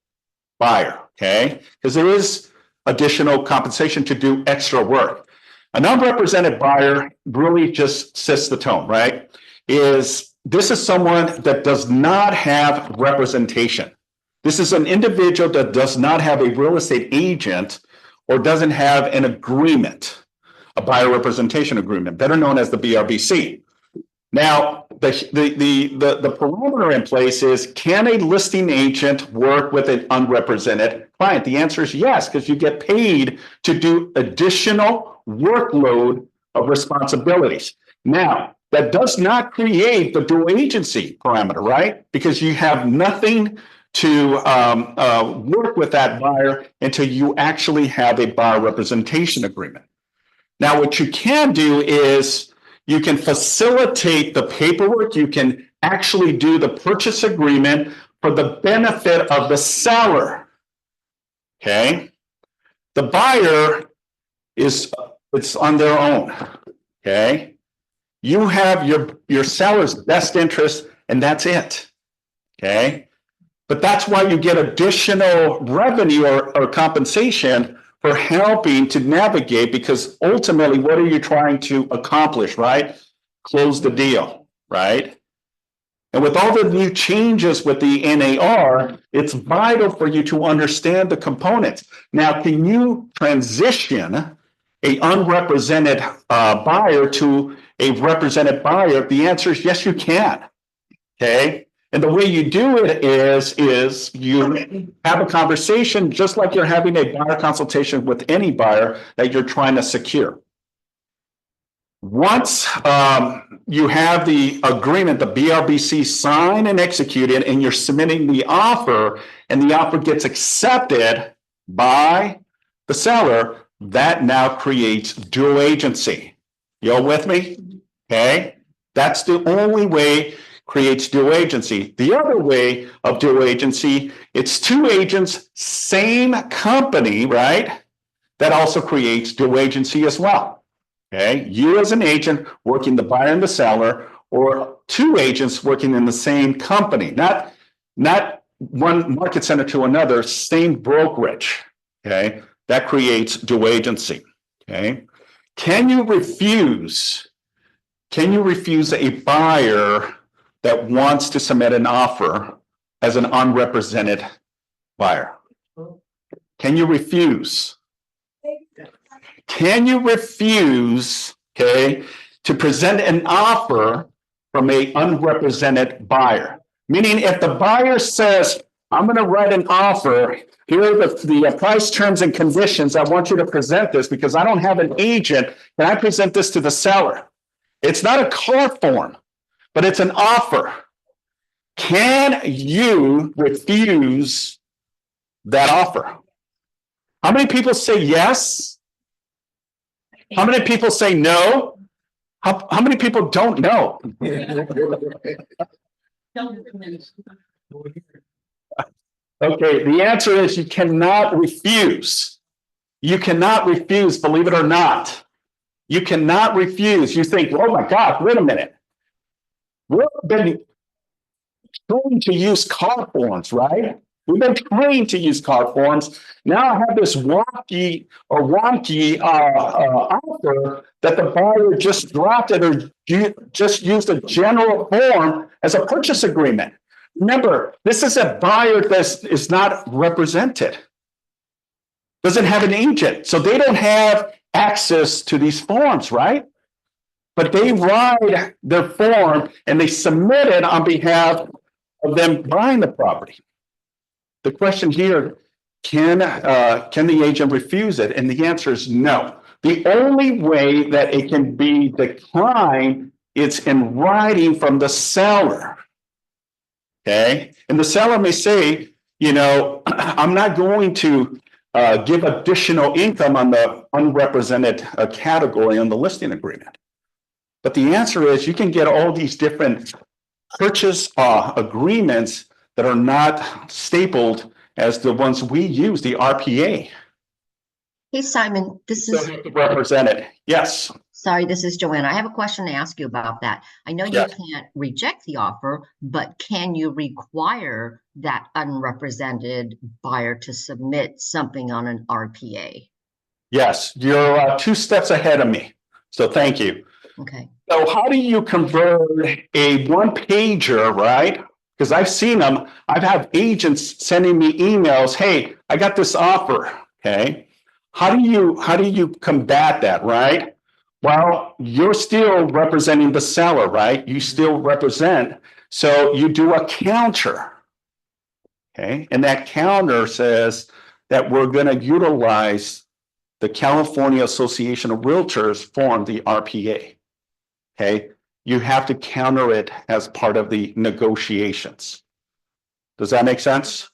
buyer, okay? Because there is additional compensation to do extra work. An unrepresented buyer really just sets the tone, right? This is someone that does not have representation. This is an individual that does not have a real estate agent or doesn't have an agreement. a buyer representation agreement, better known as the BRBC. Now, the parameter in place is, can a listing agent work with an unrepresented client? The answer is yes, because you get paid to do additional workload of responsibilities. Now, that does not create the dual agency parameter, right? Because you have nothing to work with that buyer until you actually have a buyer representation agreement. Now, what you can do is you can facilitate the paperwork. You can actually do the purchase agreement for the benefit of the seller. Okay. The buyer it's on their own. Okay. You have your seller's best interest, and that's it. Okay. But that's why you get additional revenue or compensation for helping to navigate, because ultimately, what are you trying to accomplish, right? Close the deal, right? And with all the new changes with the NAR, it's vital for you to understand the components. Now, can you transition an unrepresented buyer to a represented buyer? The answer is yes, you can. Okay. And the way you do it is you have a conversation just like you're having a buyer consultation with any buyer that you're trying to secure. Once you have the agreement, the BRBC signed and executed, and you're submitting the offer, and the offer gets accepted by the seller, that now creates dual agency. You all with me? Okay. That's the only way creates dual agency. The other way of dual agency, it's two agents, same company, right? That also creates dual agency as well. Okay, you as an agent working the buyer and the seller, or two agents working in the same company, not one market center to another, same brokerage. Okay, that creates dual agency. Okay, can you refuse a buyer that wants to submit an offer as an unrepresented buyer? Can you refuse? Can you refuse, okay, to present an offer from an unrepresented buyer? Meaning, if the buyer says, I'm going to write an offer, here are the price, terms, and conditions. I want you to present this because I don't have an agent. Can I present this to the seller? It's not a car form, but it's an offer. Can you refuse that offer? How many people say yes? How many people say no? How many people don't know? Okay, the answer is you cannot refuse. You cannot refuse, believe it or not. You cannot refuse. You think, oh my God, wait a minute. We've been trained to use car forms, right? We've been trained to use car forms. Now I have this wonky offer that the buyer just dropped it or just used a general form as a purchase agreement. Remember, this is a buyer that is not represented, doesn't have an agent, so they don't have access to these forms, right? But they write their form and they submit it on behalf of them buying the property. The question here, can the agent refuse it? And the answer is no. The only way that it can be declined, it's in writing from the seller. Okay, and the seller may say, you know, I'm not going to give additional income on the unrepresented category on the listing agreement. But the answer is you can get all these different purchase agreements that are not stapled as the ones we use, the RPA. Hey, Simon, this is, Represented, yes. sorry, this is Joanna. I have a question to ask you about that. I know you Yes. can't reject the offer, but can you require that unrepresented buyer to submit something on an RPA? Yes, you're 2 steps ahead of me. So thank you. Okay. So how do you convert a one pager, right? Because I've seen them. I've had agents sending me emails. Hey, I got this offer. Okay. How do you combat that, right? Well, you're still representing the seller, right? You still represent, so you do a counter. Okay, and that counter says that we're gonna utilize the California Association of Realtors form, the RPA. Okay, you have to counter it as part of the negotiations. Does that make sense?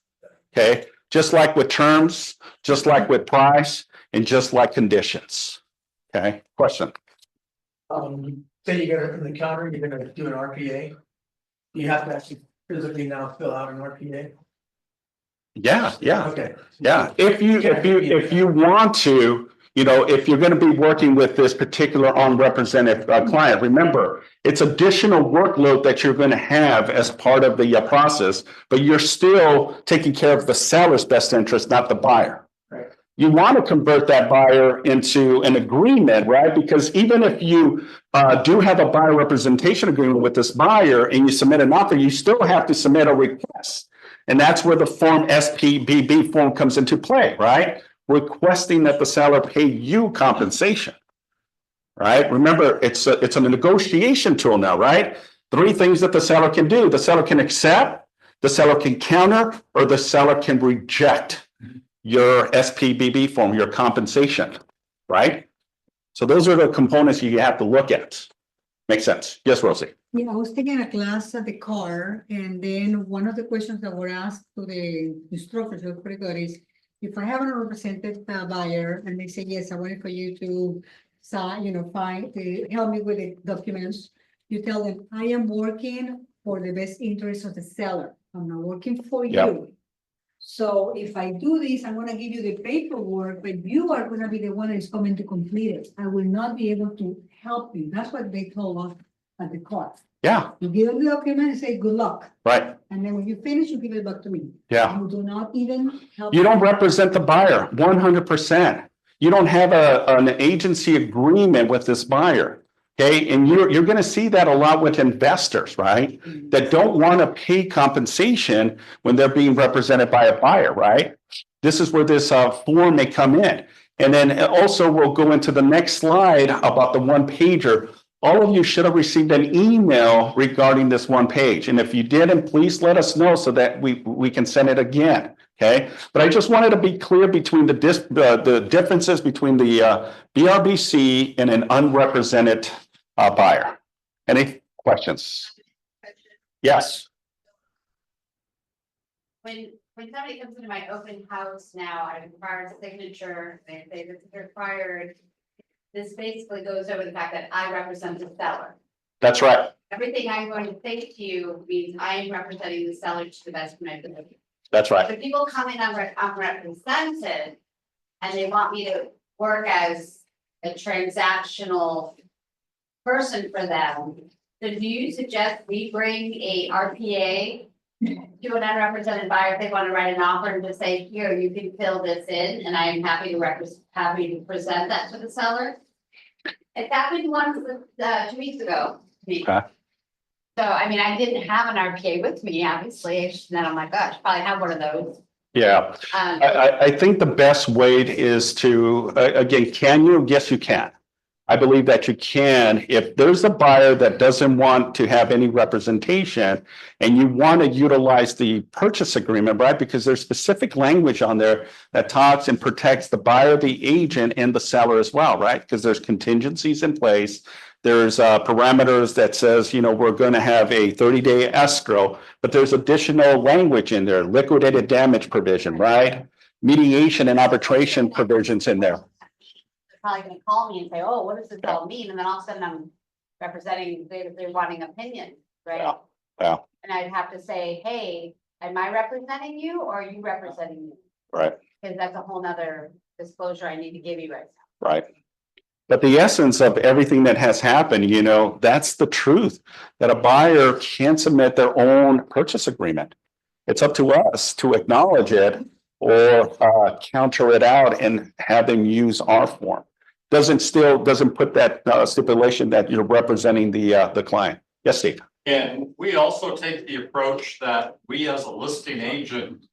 Okay, just like with terms, just like with price, and just like conditions. Okay, question? Say you got it in the counter, you're gonna do an RPA. You have to actually physically now fill out an RPA. Yeah, yeah. Okay. Yeah, if you want to, you know, if you're gonna be working with this particular unrepresented client, remember, it's additional workload that you're gonna have as part of the process, but you're still taking care of the seller's best interest, not the buyer. Right. You want to convert that buyer into an agreement, right? Because even if you do have a buyer representation agreement with this buyer and you submit an offer, you still have to submit a request. And that's where the form SPBB form comes into play, right? Requesting that the seller pay you compensation, right? Remember, it's a negotiation tool now, right? 3 things that the seller can do. The seller can accept, the seller can counter, or the seller can reject your SPBB form, your compensation, right? So those are the components you have to look at. Makes sense? Yes, Rosie? Yeah, I was taking a class at the car, and then one of the questions that were asked to the instructors, was pretty good, is if I have a represented buyer and they say, yes, I wanted for you to sign, help me with the documents, you tell them, I am working for the best interest of the seller. I'm not working for Yeah. you. So if I do this, I'm gonna give you the paperwork, but you are gonna be the one that is coming to complete it. I will not be able to help you. That's what they told us at the court. Yeah, You give them the document and say, good luck. right. And then when you finish, you give it back to me. Yeah. You do not even help. You don't represent the buyer 100%. You don't have an agency agreement with this buyer. Okay, and you're going to see that a lot with investors, right? That don't want to pay compensation when they're being represented by a buyer, right? This is where this form may come in. And then also we'll go into the next slide about the one pager. All of you should have received an email regarding this one page. And if you didn't, please let us know so that we can send it again. Okay, but I just wanted to be clear between the differences between the BRBC and an unrepresented buyer. Any questions? Yes. When somebody comes into my open house now, I require a signature, they say this is required. This basically goes over the fact that I represent the seller. That's right. Everything I'm going to say to you means I am representing the seller to the best of my ability. That's right. If people come in unrepresented and they want me to work as a transactional person for them, then do you suggest we bring a RPA to an unrepresented buyer if they want to write an offer and just say, here, you can fill this in, and I am happy to present that to the seller? It happened once 2 weeks ago. Okay. So, I mean, I didn't have an RPA with me, obviously, and then I'm like, gosh, probably have one of those. Yeah, I think the best way is to, again, can you? Yes, you can. I believe that you can. If there's a buyer that doesn't want to have any representation and you want to utilize the purchase agreement, right? Because there's specific language on there that talks and protects the buyer, the agent, and the seller as well, right? Because there's contingencies in place. There's parameters that says, we're going to have a 30-day escrow, but there's additional language in there, liquidated damage provision, right? Mediation and arbitration provisions in there. Probably gonna call me and say, oh, what does this all mean? And then all of a sudden I'm representing, they're wanting opinion, right? Yeah. And I'd have to say, hey, am I representing you or are you representing me? Right. Because that's a whole nother disclosure I need to give you right now. Right. But the essence of everything that has happened, that's the truth, that a buyer can submit their own purchase agreement. It's up to us to acknowledge it or counter it out and have them use our form. Doesn't put that stipulation that you're representing the client. Yes, Steve. And we also take the approach that we as a listing agent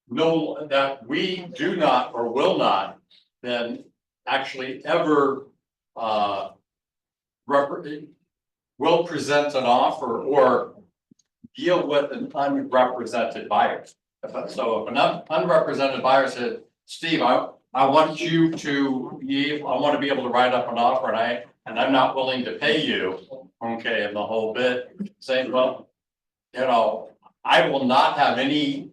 know that we do not or will not then actually ever will present an offer or deal with an unrepresented buyer. So if an unrepresented buyer said, Steve, I want you to I want to be able to write up an offer and I'm not willing to pay you, okay, and the whole bit, saying, well, you know, I will not have any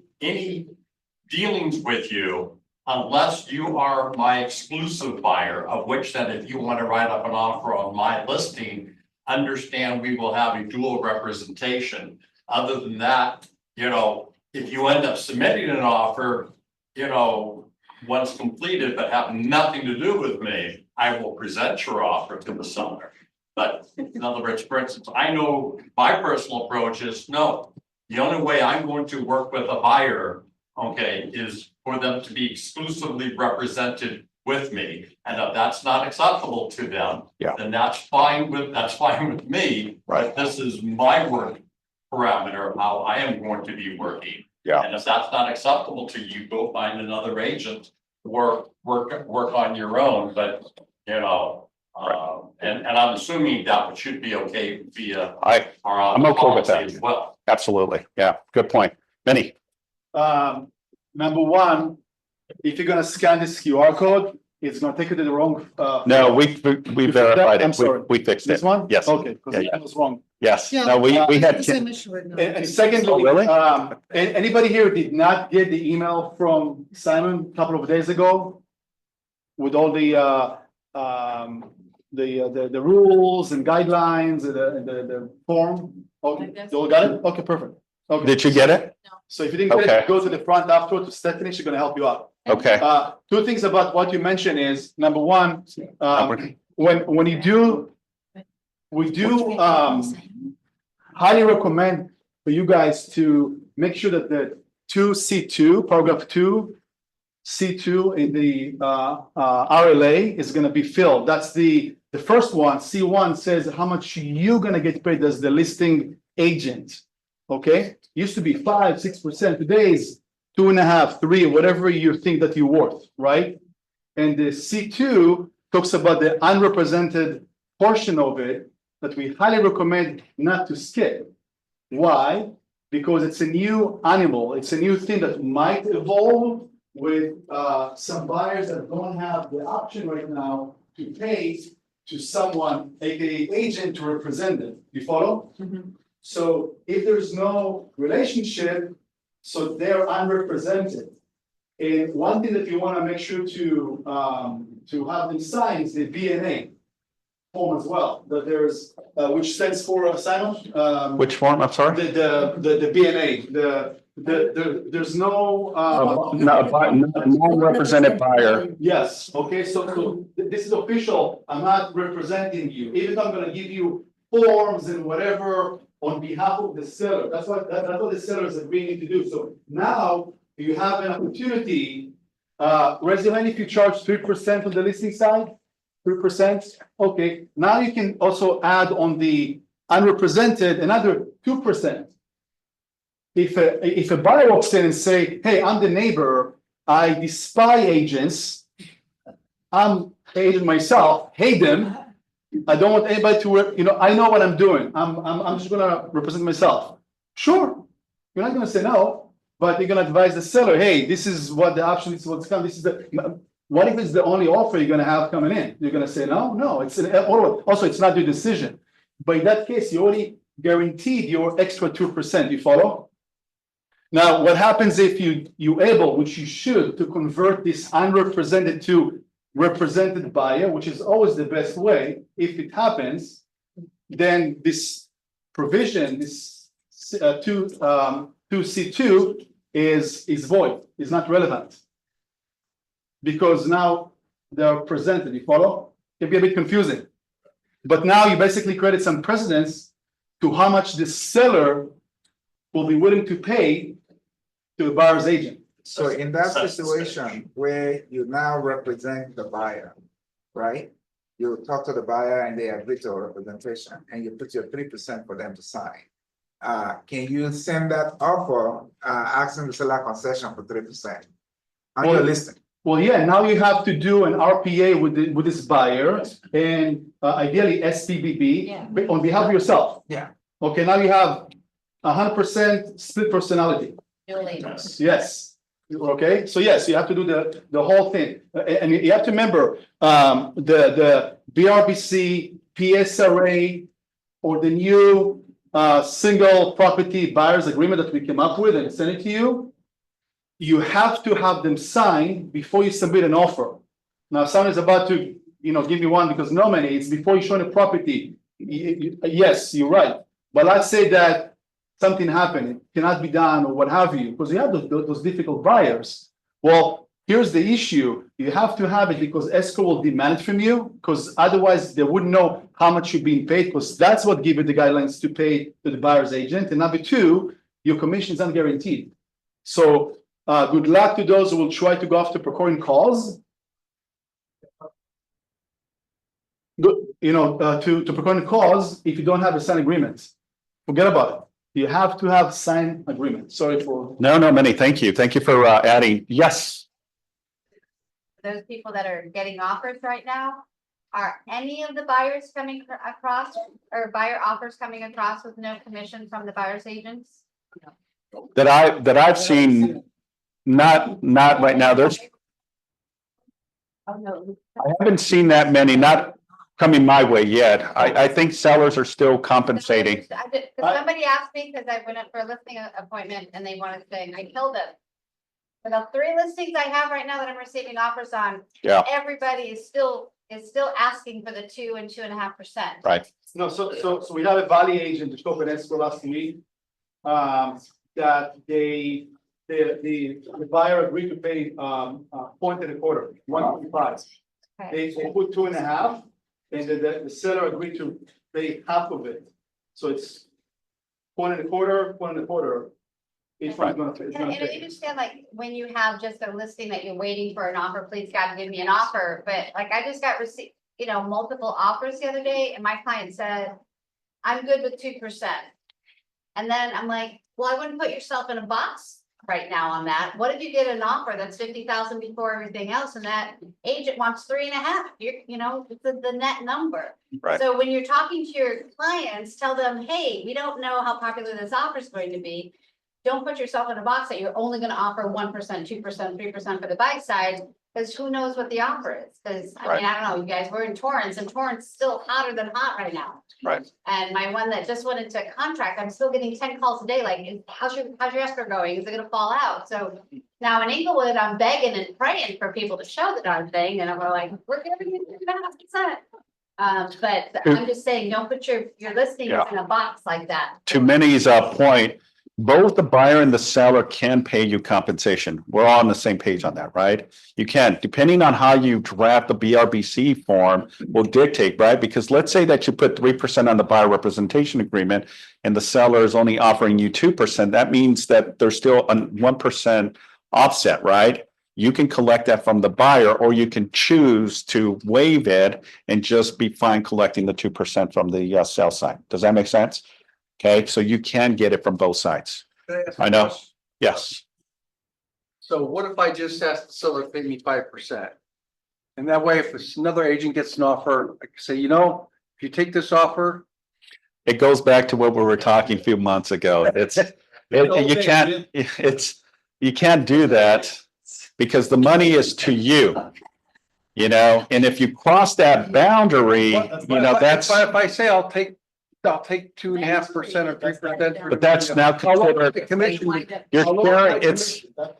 dealings with you unless you are my exclusive buyer, of which then if you want to write up an offer on my listing, understand we will have a dual representation. Other than that, you know, if you end up submitting an offer, you know, once completed, but have nothing to do with me, I will present your offer to the seller. But in other words, for instance, I know my personal approach is no, the only way I'm going to work with a buyer, okay, is for them to be exclusively represented with me. And if that's not acceptable to them, then that's fine with me. Right. This is my work parameter of how I am going to be working. Yeah. And if that's not acceptable to you, go find another agent or work on your own. But you know, and I'm assuming that should be okay via I'm okay with that as well. Absolutely. Yeah, good point. Benny. Number one, if you're gonna scan this QR code, it's gonna take you to the wrong. No, we verified I'm it. sorry. We fixed it. This one? Yes. Okay, because it was wrong. Yes. Yeah. No, we had. It's the same issue right now. And secondly, Oh, really? Anybody here did not get the email from Simon a couple of days ago? With all the rules and guidelines, the form? Okay, you all got it? Okay, perfect. Okay. Did you get it? So if you didn't get Okay. it, go to the front afterwards to Stephanie, she's gonna help you out. Okay. Two things about what you mentioned is, number one, when you do, we do highly recommend for you guys to make sure that the 2C2, paragraph 2C2 in the RLA is gonna be filled. That's the first one. C1 says how much you gonna get paid as the listing agent. Okay, used to be 5-6%. Today is 2.5, 3, whatever you think that you're worth, right? And the C2 talks about the unrepresented portion of it that we highly recommend not to skip. Why? Because it's a new animal. It's a new thing that might evolve with some buyers that don't have the option right now to pay to someone, aka agent, to represent them. You follow? So if there's no relationship, so they're unrepresented. And one thing that you want to make sure to have them sign is the BNA form as well, that there's which stands for Simon? Which form? I'm sorry? The BNA, there's no non-represented buyer. Yes, okay, so this is official. I'm not representing you, even though I'm gonna give you forms and whatever on behalf of the seller. That's what the seller is agreeing to do. So now you have an opportunity. Resident, if you charge 3% on the listing side, 3%, okay. Now you can also add on the unrepresented another 2%. If a buyer walks in and say, "Hey, I'm the neighbor. I despise agents. I'm an agent myself. Hate them. I don't want anybody to, I know what I'm doing. I'm just gonna represent myself." Sure, you're not gonna say no, but you're gonna advise the seller, "Hey, this is what the option is. What's coming. This is the." What if it's the only offer you're gonna have coming in? You're gonna say no. No, it's also it's not your decision. But in that case, you already guaranteed your extra 2%. You follow? Now, what happens if you able, which you should, to convert this unrepresented to represented buyer, which is always the best way. If it happens, then this provision, this 2C2 is void, is not relevant. Because now they're presented, you follow? It can be a bit confusing. But now you basically created some precedence to how much the seller will be willing to pay to the buyer's agent. So in that situation where you now represent the buyer, right? You talk to the buyer and they agree to a representation and you put your 3% for them to sign. Can you send that offer, asking the seller concession for 3% on your listing? Well, yeah, now you have to do an RPA with this buyer and ideally STBB on behalf of yourself. Yeah. Okay, now you have 100% split personality. Yes. Okay, so yes, you have to do the whole thing. And you have to remember, the BRBC, PSRA, or the new single property buyers agreement that we came up with and sent it to you. You have to have them signed before you submit an offer. Now, someone is about to, give you one because no money, it's before you show the property. Yes, you're right. But let's say that something happened, it cannot be done or what have you, because you have those difficult buyers. Well, here's the issue. You have to have it because escrow will demand it from you, because otherwise they wouldn't know how much you're being paid, because that's what gives you the guidelines to pay to the buyer's agent. And number two, your commission is unguaranteed. So good luck to those who will try to go after procuring calls. Good, to procuring calls if you don't have a signed agreement. Forget about it. You have to have signed agreement. Sorry for. No, Manny, thank you. Thank you for adding. Yes. Those people that are getting offers right now, are any of the buyers coming across or buyer offers coming across with no commission from the buyer's agents? That I've seen, not right now. I haven't seen that many, not coming my way yet. I think sellers are still compensating. Somebody asked me, because I went up for a listing appointment and they wanted to say, I killed it. For the 3 listings I have right now that I'm receiving offers on, Yeah. everybody is still asking for the 2 and 2.5%. Right. No, so we had a Valley agent to show up at escrow last week. That the buyer agreed to pay point and a quarter, 1.5. They put 2.5, and the seller agreed to pay half of it. So it's point and a quarter. Each one's gonna pay. And I understand, like, when you have just a listing that you're waiting for an offer, please God, give me an offer, but like, I just got received, multiple offers the other day, and my client said, I'm good with 2%. And then I'm like, well, I wouldn't put yourself in a box right now on that. What if you get an offer that's 50,000 before everything else, and that agent wants 3.5? It's the net number. Right. So when you're talking to your clients, tell them, hey, we don't know how popular this offer is going to be. Don't put yourself in a box that you're only going to offer 1%, 2%, 3% for the buy side, because who knows what the offer is? Because I don't know, you guys, we're in Torrance, and Torrance is still hotter than hot right now. Right. And my one that just went into contract, I'm still getting 10 calls a day, like, how's your escrow going? Is it gonna fall out? So now in Inglewood, I'm begging and praying for people to show the darn thing, and we're like, we're giving you 2.5%. But I'm just saying, don't put your listings in a box like that. To Minnie's point, both the buyer and the seller can pay you compensation. We're all on the same page on that, right? You can, depending on how you draft the BRBC form will dictate, right? Because let's say that you put 3% on the buyer representation agreement and the seller is only offering you 2%. That means that there's still a 1% offset, right? You can collect that from the buyer, or you can choose to waive it and just be fine collecting the 2% from the sell side. Does that make sense? Okay, so you can get it from both sides. I know. Yes. So what if I just ask the seller to pay me 5%? And that way, if another agent gets an offer, I can say, if you take this offer. It goes back to what we were talking a few months ago. You can't do that because the money is to you. And if you cross that boundary, that's. If I say I'll take 2.5% or 3%. But that's now considered. The commission. You're sharing,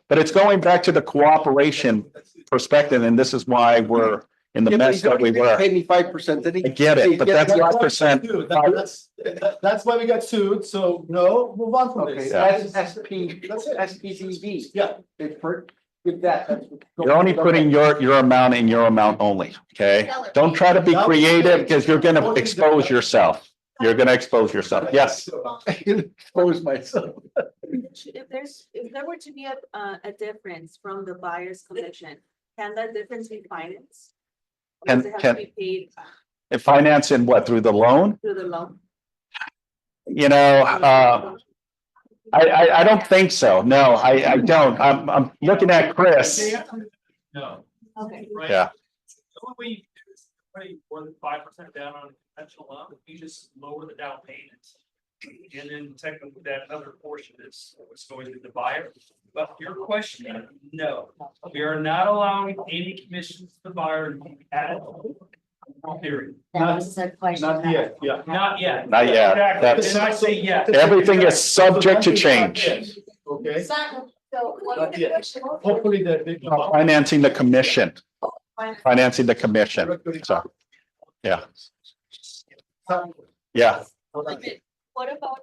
but it's going back to the cooperation perspective, and this is why we're in the mess that we were. Pay me 5%. I get it, but that's 5%. That's why we got sued, so no, move on from this. SPDB. Yeah. Give that. You're only putting your amount in your amount only, okay? Don't try to be creative because you're gonna expose yourself. You're gonna expose yourself. Yes. Expose myself. If there were to be a difference from the buyer's commission, can that difference be financed? Or does it have to be paid And finance in what, through the loan? through the loan? I don't think so. No, I don't. I'm looking at Chris. No. Okay. Right? Yeah. The only way you can do is pay more than 5% down on a conventional loan, you just lower the down payment. And then technically that other portion is what's going to the buyer. But your question, no, we are not allowing any commissions to the buyer at all. Period. That was a question. Not yet, yeah. Not yet. Not yet. Exactly. That's- Then I say yes. Everything is subject to change. Okay, So what not yet. Hopefully the. Financing the commission, financing the commission. So, yeah. Yeah. What about,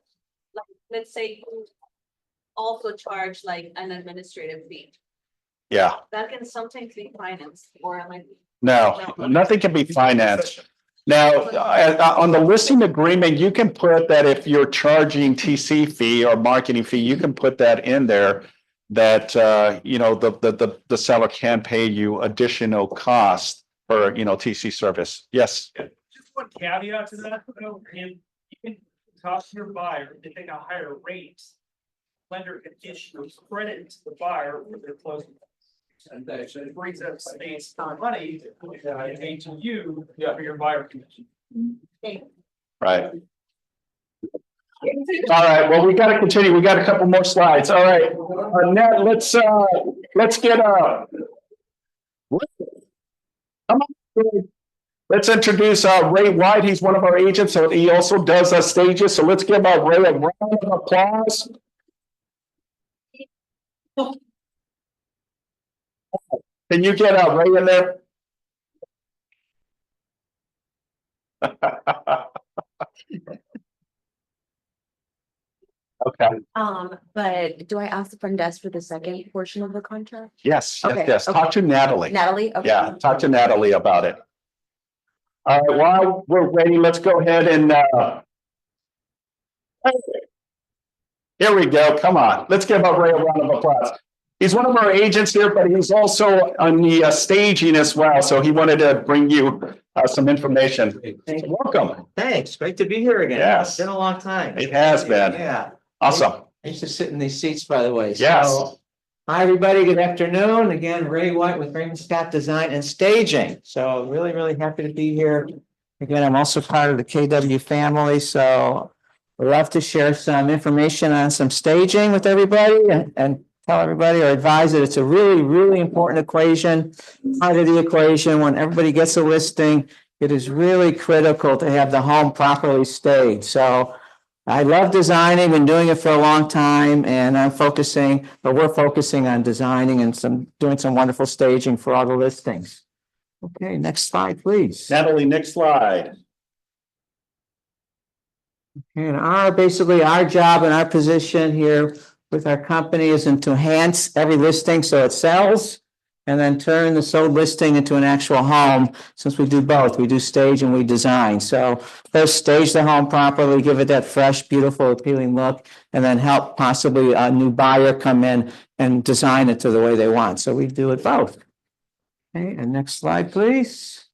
like, let's say you also charge like an administrative fee? Yeah. That can sometimes be financed, or am I? No, nothing can be financed. Now, on the listing agreement, you can put that if you're charging TC fee or marketing fee, you can put that in there. That, the seller can pay you additional cost for, TC service. Yes. Just one caveat to that, though, and you can talk to your buyer to take a higher rate. Lender can issue credit to the buyer for their closing. And that brings up space for money, pay to you for your buyer commission. Right. All right, well, we gotta continue. We got a couple more slides. All right. Nat, let's get come on. Let's introduce Ray White. He's one of our agents, so he also does stages. So let's give Ray a round of applause. Can you get Ray in there? Okay. But do I ask the front desk for the second portion of the contract? Yes, Okay, yes. Talk to Natalie. Natalie? Okay. Yeah, talk to Natalie about it. All right, while we're waiting, let's go ahead and here we go. Come on. Let's give Ray a round of applause. He's one of our agents here, but he's also on the staging as well. So he wanted to bring you some information. Welcome. Thanks, great to be here again. Yes. It's been a long time. It has been. Yeah. Awesome. I used to sit in these seats, by the way. Yes. So, hi, everybody. Good afternoon. Again, Ray White with Raymond Scott Design and Staging. So really, really happy to be here. Again, I'm also part of the KW family, so we'd love to share some information on some staging with everybody and tell everybody or advise that it's a really, really important equation. Part of the equation, when everybody gets a listing, it is really critical to have the home properly staged. So I love designing, been doing it for a long time, and we're focusing on designing and doing some wonderful staging for all the listings. Okay, next slide, please. Natalie, next slide. And basically our job and our position here with our company is to enhance every listing so it sells, and then turn the sold listing into an actual home. Since we do both, we do stage and we design. So first stage the home properly, give it that fresh, beautiful, appealing look, and then help possibly a new buyer come in and design it to the way they want. So we do it both. Okay, and next slide, please.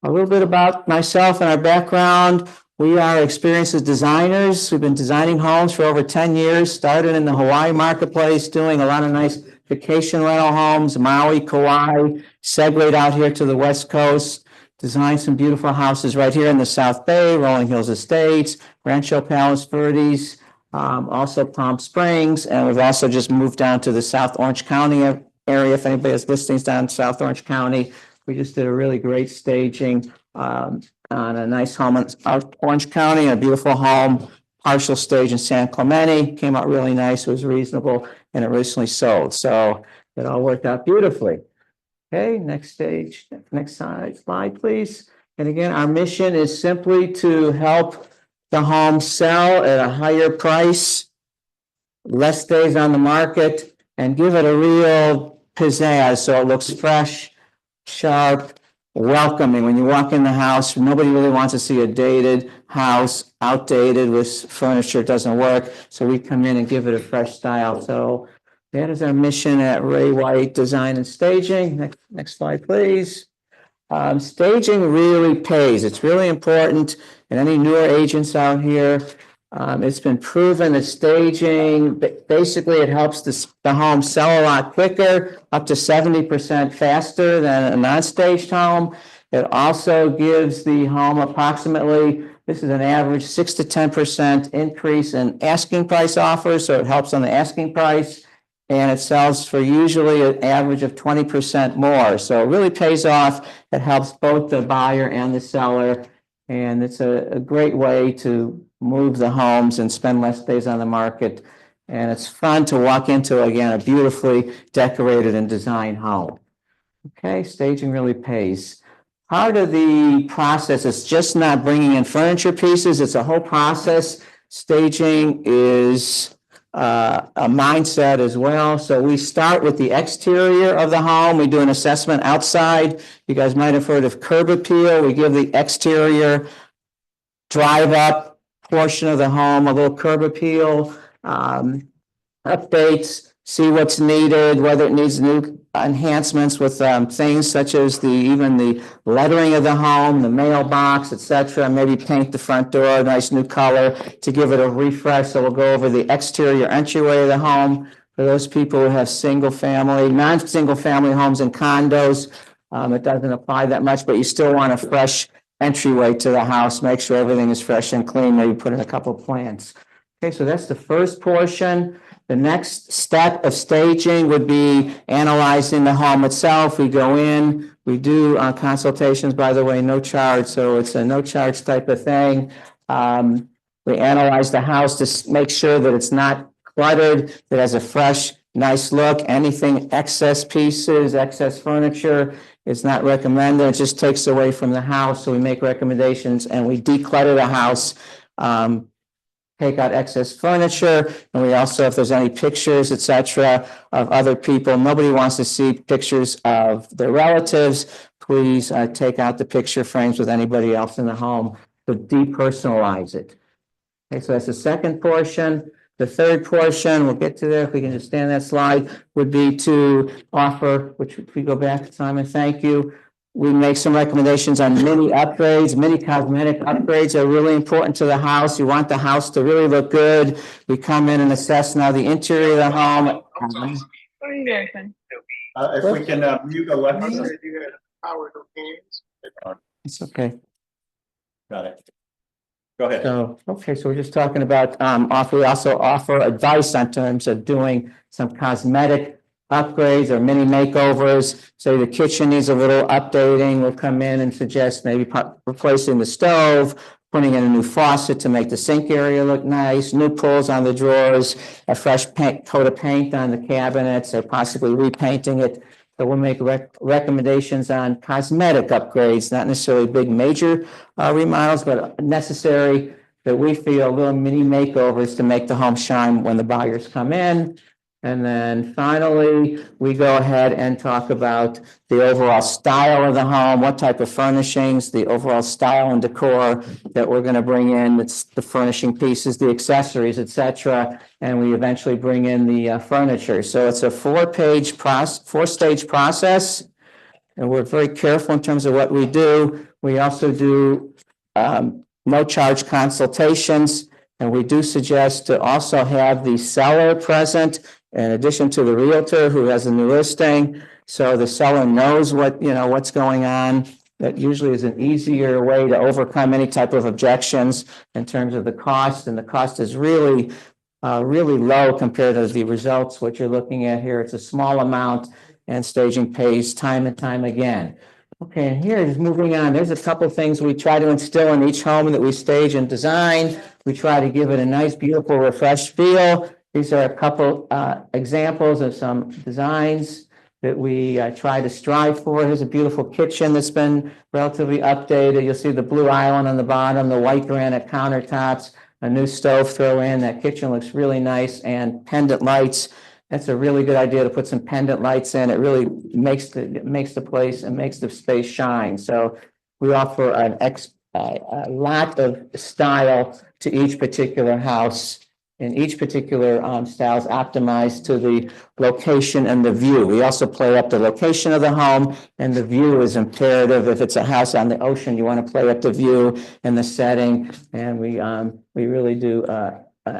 A little bit about myself and our background. We are experienced as designers. We've been designing homes for over 10 years, started in the Hawaii marketplace, doing a lot of nice vacation rental homes, Maui, Kauai, segued out here to the West Coast, designed some beautiful houses right here in the South Bay, Rolling Hills Estates, Rancho Palos Verdes, also Palm Springs, and we've also just moved down to the South Orange County area. If anybody has listings down in South Orange County, we just did a really great staging on a nice home in Orange County, a beautiful home, partial stage in San Clemente, came out really nice, it was reasonable, and it recently sold. So it all worked out beautifully. Okay, next stage, next slide, please. And again, our mission is simply to help the home sell at a higher price, less days on the market, and give it a real pizzazz so it looks fresh, sharp, welcoming. When you walk in the house, nobody really wants to see a dated house, outdated with furniture, it doesn't work. So we come in and give it a fresh style. So that is our mission at Ray White Design and Staging. Next slide, please. Staging really pays. It's really important. And any newer agents out here, It's been proven that staging, basically it helps the home sell a lot quicker, up to 70% faster than a non-staged home. It also gives the home approximately, this is an average 6 to 10% increase in asking price offers, so it helps on the asking price. And it sells for usually an average of 20% more. So it really pays off. It helps both the buyer and the seller. And it's a great way to move the homes and spend less days on the market. And it's fun to walk into, again, a beautifully decorated and designed home. Okay, staging really pays. Part of the process is just not bringing in furniture pieces. It's a whole process. Staging is a mindset as well. So we start with the exterior of the home. We do an assessment outside. You guys might have heard of curb appeal. We give the exterior drive up portion of the home a little curb appeal, updates, see what's needed, whether it needs new enhancements with things such as even the lettering of the home, the mailbox, etc. Maybe paint the front door a nice new color to give it a refresh. So we'll go over the exterior entryway of the home for those people who have single family, non-single family homes and condos. It doesn't apply that much, but you still want a fresh entryway to the house. Make sure everything is fresh and clean. Maybe put in a couple of plants. Okay, so that's the first portion. The next step of staging would be analyzing the home itself. We go in, we do consultations, by the way, no charge. So it's a no charge type of thing. We analyze the house to make sure that it's not cluttered, that it has a fresh, nice look. Anything excess pieces, excess furniture is not recommended. It just takes away from the house. So we make recommendations and we declutter the house. Take out excess furniture, and we also, if there's any pictures, etc., of other people, nobody wants to see pictures of their relatives. Please take out the picture frames with anybody else in the home to depersonalize it. Okay, so that's the second portion. The third portion, we'll get to there if we can just stay on that slide, would be to offer, which if we go back, Simon, thank you. We make some recommendations on mini upgrades. Mini cosmetic upgrades are really important to the house. You want the house to really look good. We come in and assess now the interior of the home. If we can mute Alexa. It's okay. Got it. Go ahead. So, okay, so we're just talking about, we also offer advice on terms of doing some cosmetic upgrades or mini makeovers. Say the kitchen needs a little updating, we'll come in and suggest maybe replacing the stove, putting in a new faucet to make the sink area look nice, new pulls on the drawers, a fresh coat of paint on the cabinets, or possibly repainting it. So we'll make recommendations on cosmetic upgrades, not necessarily big major remodels, but necessary that we feel little mini makeovers to make the home shine when the buyers come in. And then finally, we go ahead and talk about the overall style of the home, what type of furnishings, the overall style and decor that we're going to bring in. It's the furnishing pieces, the accessories, etc. And we eventually bring in the furniture. So it's a four-stage process. And we're very careful in terms of what we do. We also do no charge consultations. And we do suggest to also have the seller present in addition to the realtor who has a new listing. So the seller knows what's going on. That usually is an easier way to overcome any type of objections in terms of the cost. And the cost is really low compared to the results. What you're looking at here, it's a small amount and staging pays time and time again. Okay, and here is moving on. There's a couple of things we try to instill in each home that we stage and design. We try to give it a nice, beautiful, refreshed feel. These are a couple examples of some designs that we try to strive for. Here's a beautiful kitchen that's been relatively updated. You'll see the blue island on the bottom, the white granite countertops, a new stove throw in. That kitchen looks really nice, and pendant lights. That's a really good idea to put some pendant lights in. It really makes the place and makes the space shine. So we offer a lot of style to each particular house And each particular style is optimized to the location and the view. We also play up the location of the home, and the view is imperative. If it's a house on the ocean, you want to play up the view and the setting, and we really do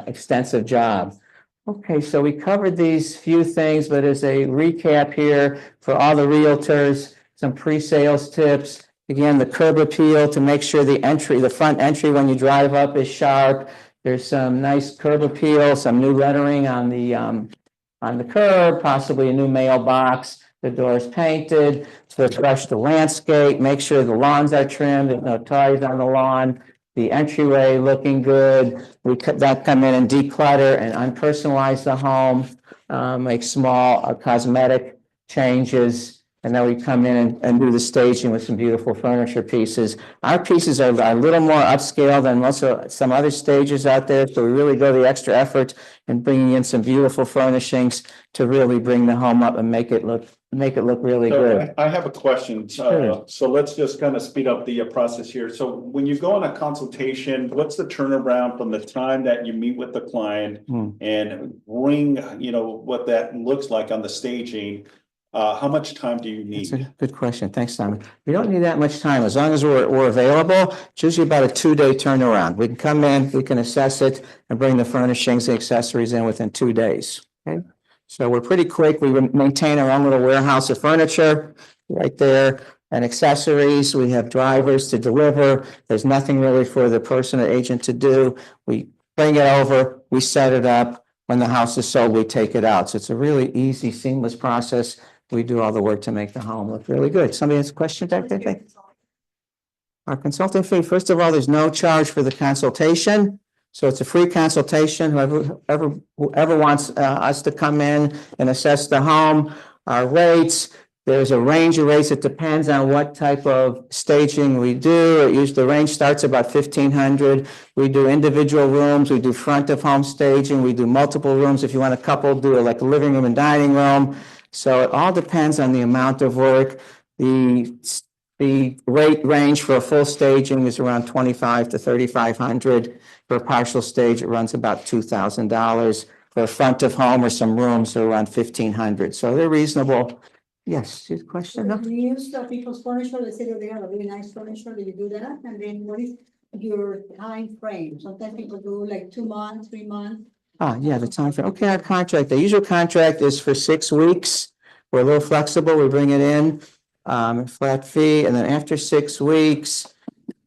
extensive job. Okay, so we covered these few things, but as a recap here for all the realtors, some pre-sales tips. Again, the curb appeal to make sure the front entry when you drive up is sharp. There's some nice curb appeal, some new lettering on the curb, possibly a new mailbox. The door's painted, to refresh the landscape, make sure the lawns are trimmed, there's no toys on the lawn. The entryway looking good. We could come in and declutter and unpersonalize the home, make small cosmetic changes. And then we come in and do the staging with some beautiful furniture pieces. Our pieces are a little more upscale than most of some other stages out there. So we really go the extra effort in bringing in some beautiful furnishings to really bring the home up and make it look really So good. I have a question. Sure. So let's just kind of speed up the process here. So when you go on a consultation, what's the turnaround from the time that you meet with the client and bring, what that looks like on the staging? How much time do you need? That's a good question. Thanks, Simon. We don't need that much time. As long as we're available, it's usually about a 2-day turnaround. We can come in, we can assess it and bring the furnishings, the accessories in within 2 days. Okay. So we're pretty quick. We maintain our own little warehouse of furniture right there and accessories. We have drivers to deliver. There's nothing really for the person or agent to do. We bring it over, we set it up. When the house is sold, we take it out. So it's a really easy, seamless process. We do all the work to make the home look really good. Somebody has a question back there? Our consulting fee, first of all, there's no charge for the consultation. So it's a free consultation. Whoever wants us to come in and assess the home, our rates. There's a range of rates. It depends on what type of staging we do. The range starts about $1,500. We do individual rooms. We do front of home staging. We do multiple rooms. If you want a couple, do like a living room and dining room. So it all depends on the amount of work. The rate range for a full staging is around $2,500 to $3,500. For a partial stage, it runs about $2,000. For a front of home or some rooms, they're around $1,500. So they're reasonable. Yes, your question? Do you use people's furniture? Let's say that they have a really nice furniture. Do you do that? And then what is your time frame? Sometimes people do like 2 months, 3 months. Yeah, the time frame. Okay, our contract, the usual contract is for 6 weeks. We're a little flexible. We bring it in, flat fee, and then after 6 weeks,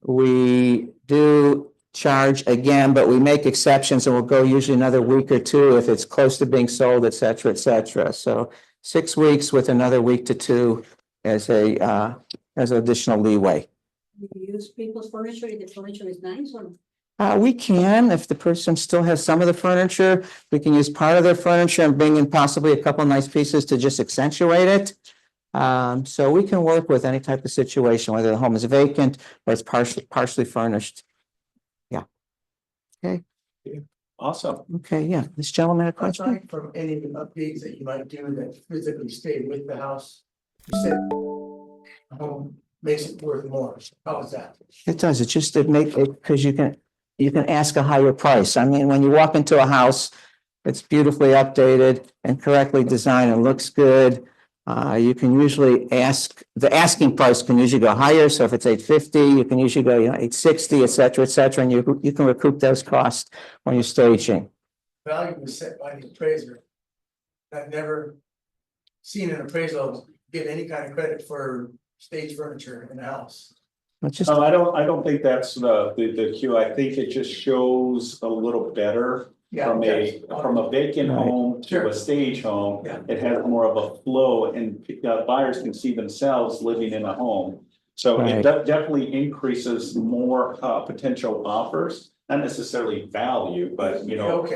we do charge again, but we make exceptions and we'll go usually another week or two if it's close to being sold, et cetera, et cetera. So 6 weeks with another week to 2 as additional leeway. Do you use people's furniture if the furniture is nice or? We can, if the person still has some of the furniture, we can use part of their furniture and bring in possibly a couple nice pieces to just accentuate it. So we can work with any type of situation, whether the home is vacant or it's partially furnished. Yeah. Okay. Awesome. Okay, yeah. This gentleman had a question? Aside from any of the updates that you might do that physically stay with the house, you said home makes it worth more. How is that? It does. It's just because you can ask a higher price. I mean, when you walk into a house, it's beautifully updated and correctly designed and looks good. You can usually the asking price can usually go higher. So if it's $850, you can usually go, $860, et cetera, and you can recoup those costs when you're staging. Value was set by the appraiser. I've never seen an appraisal get any kind of credit for stage furniture in the house. No, I don't think that's the cue. I think it just shows a little better from a vacant home to a stage home. It has more of a flow and buyers can see themselves living in a home. So it definitely increases more potential offers, not necessarily value, but Right.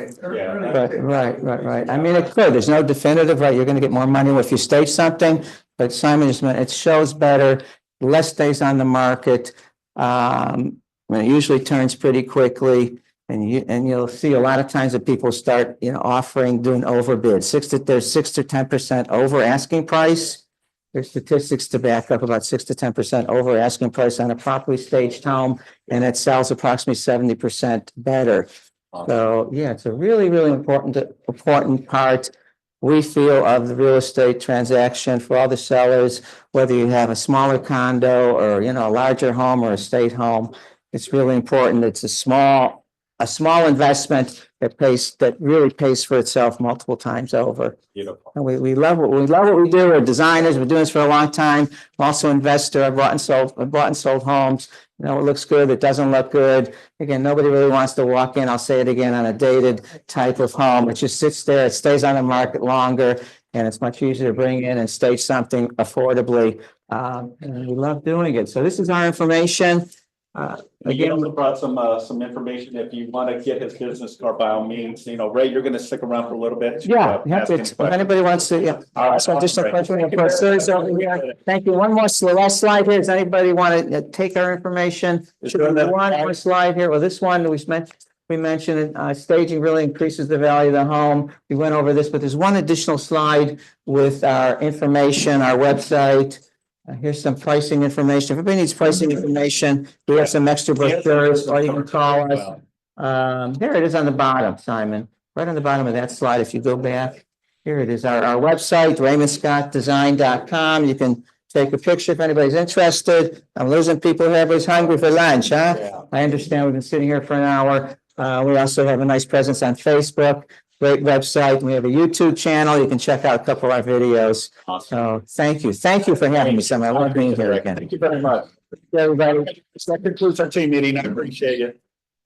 I mean, it's good. There's no definitive, right? You're going to get more money if you stage something, but Simon just meant it shows better, less days on the market. It usually turns pretty quickly. And you'll see a lot of times that people start, doing overbid. There's 6 to 10% over asking price. There's statistics to back up about 6 to 10% over asking price on a properly staged home, and it sells approximately 70% better. So, yeah, it's a really, really important part. We feel of the real estate transaction for all the sellers, whether you have a smaller condo or, you know, a larger home or a state home. It's really important. It's a small investment that really pays for itself multiple times over. Beautiful. And we love what we do. We're designers. We're doing this for a long time. I'm also an investor. I've bought and sold homes. You know, it looks good. It doesn't look good. Again, nobody really wants to walk in. I'll say it again, on a dated type of home. It just sits there. It stays on the market longer, and it's much easier to bring in and stage something affordably. And we love doing it. So this is our information. You Again, also brought some information. If you want to get his business card, by all means, you know, Ray, you're going to stick around for a little bit. yeah, Ask him if questions. anybody wants to, yeah. All right, So additional awesome, Ray. questions over here. Thank you. One more, the last slide here. Does anybody want to take our information? Should we go on one slide here? Well, this one we mentioned, staging really increases the value of the home. We went over this, but there's one additional slide with our information, our website. Here's some pricing information. If everybody needs pricing information, we have some extra brochures, or you can call us. There it is on the bottom, Simon, right on the bottom of that slide. If you go back, here it is, our website, RaymondScottDesign.com. You can take a picture if anybody's interested. I'm losing people who everybody's hungry for lunch, huh? Yeah. I understand. We've been sitting here for an hour. We also have a nice presence on Facebook. Great website. We have a YouTube channel. You can check out a couple of our videos. Awesome. So thank you. Thank you for having me, Simon. I love being here again. Thank you very much. Everybody. That concludes our team meeting. I appreciate you.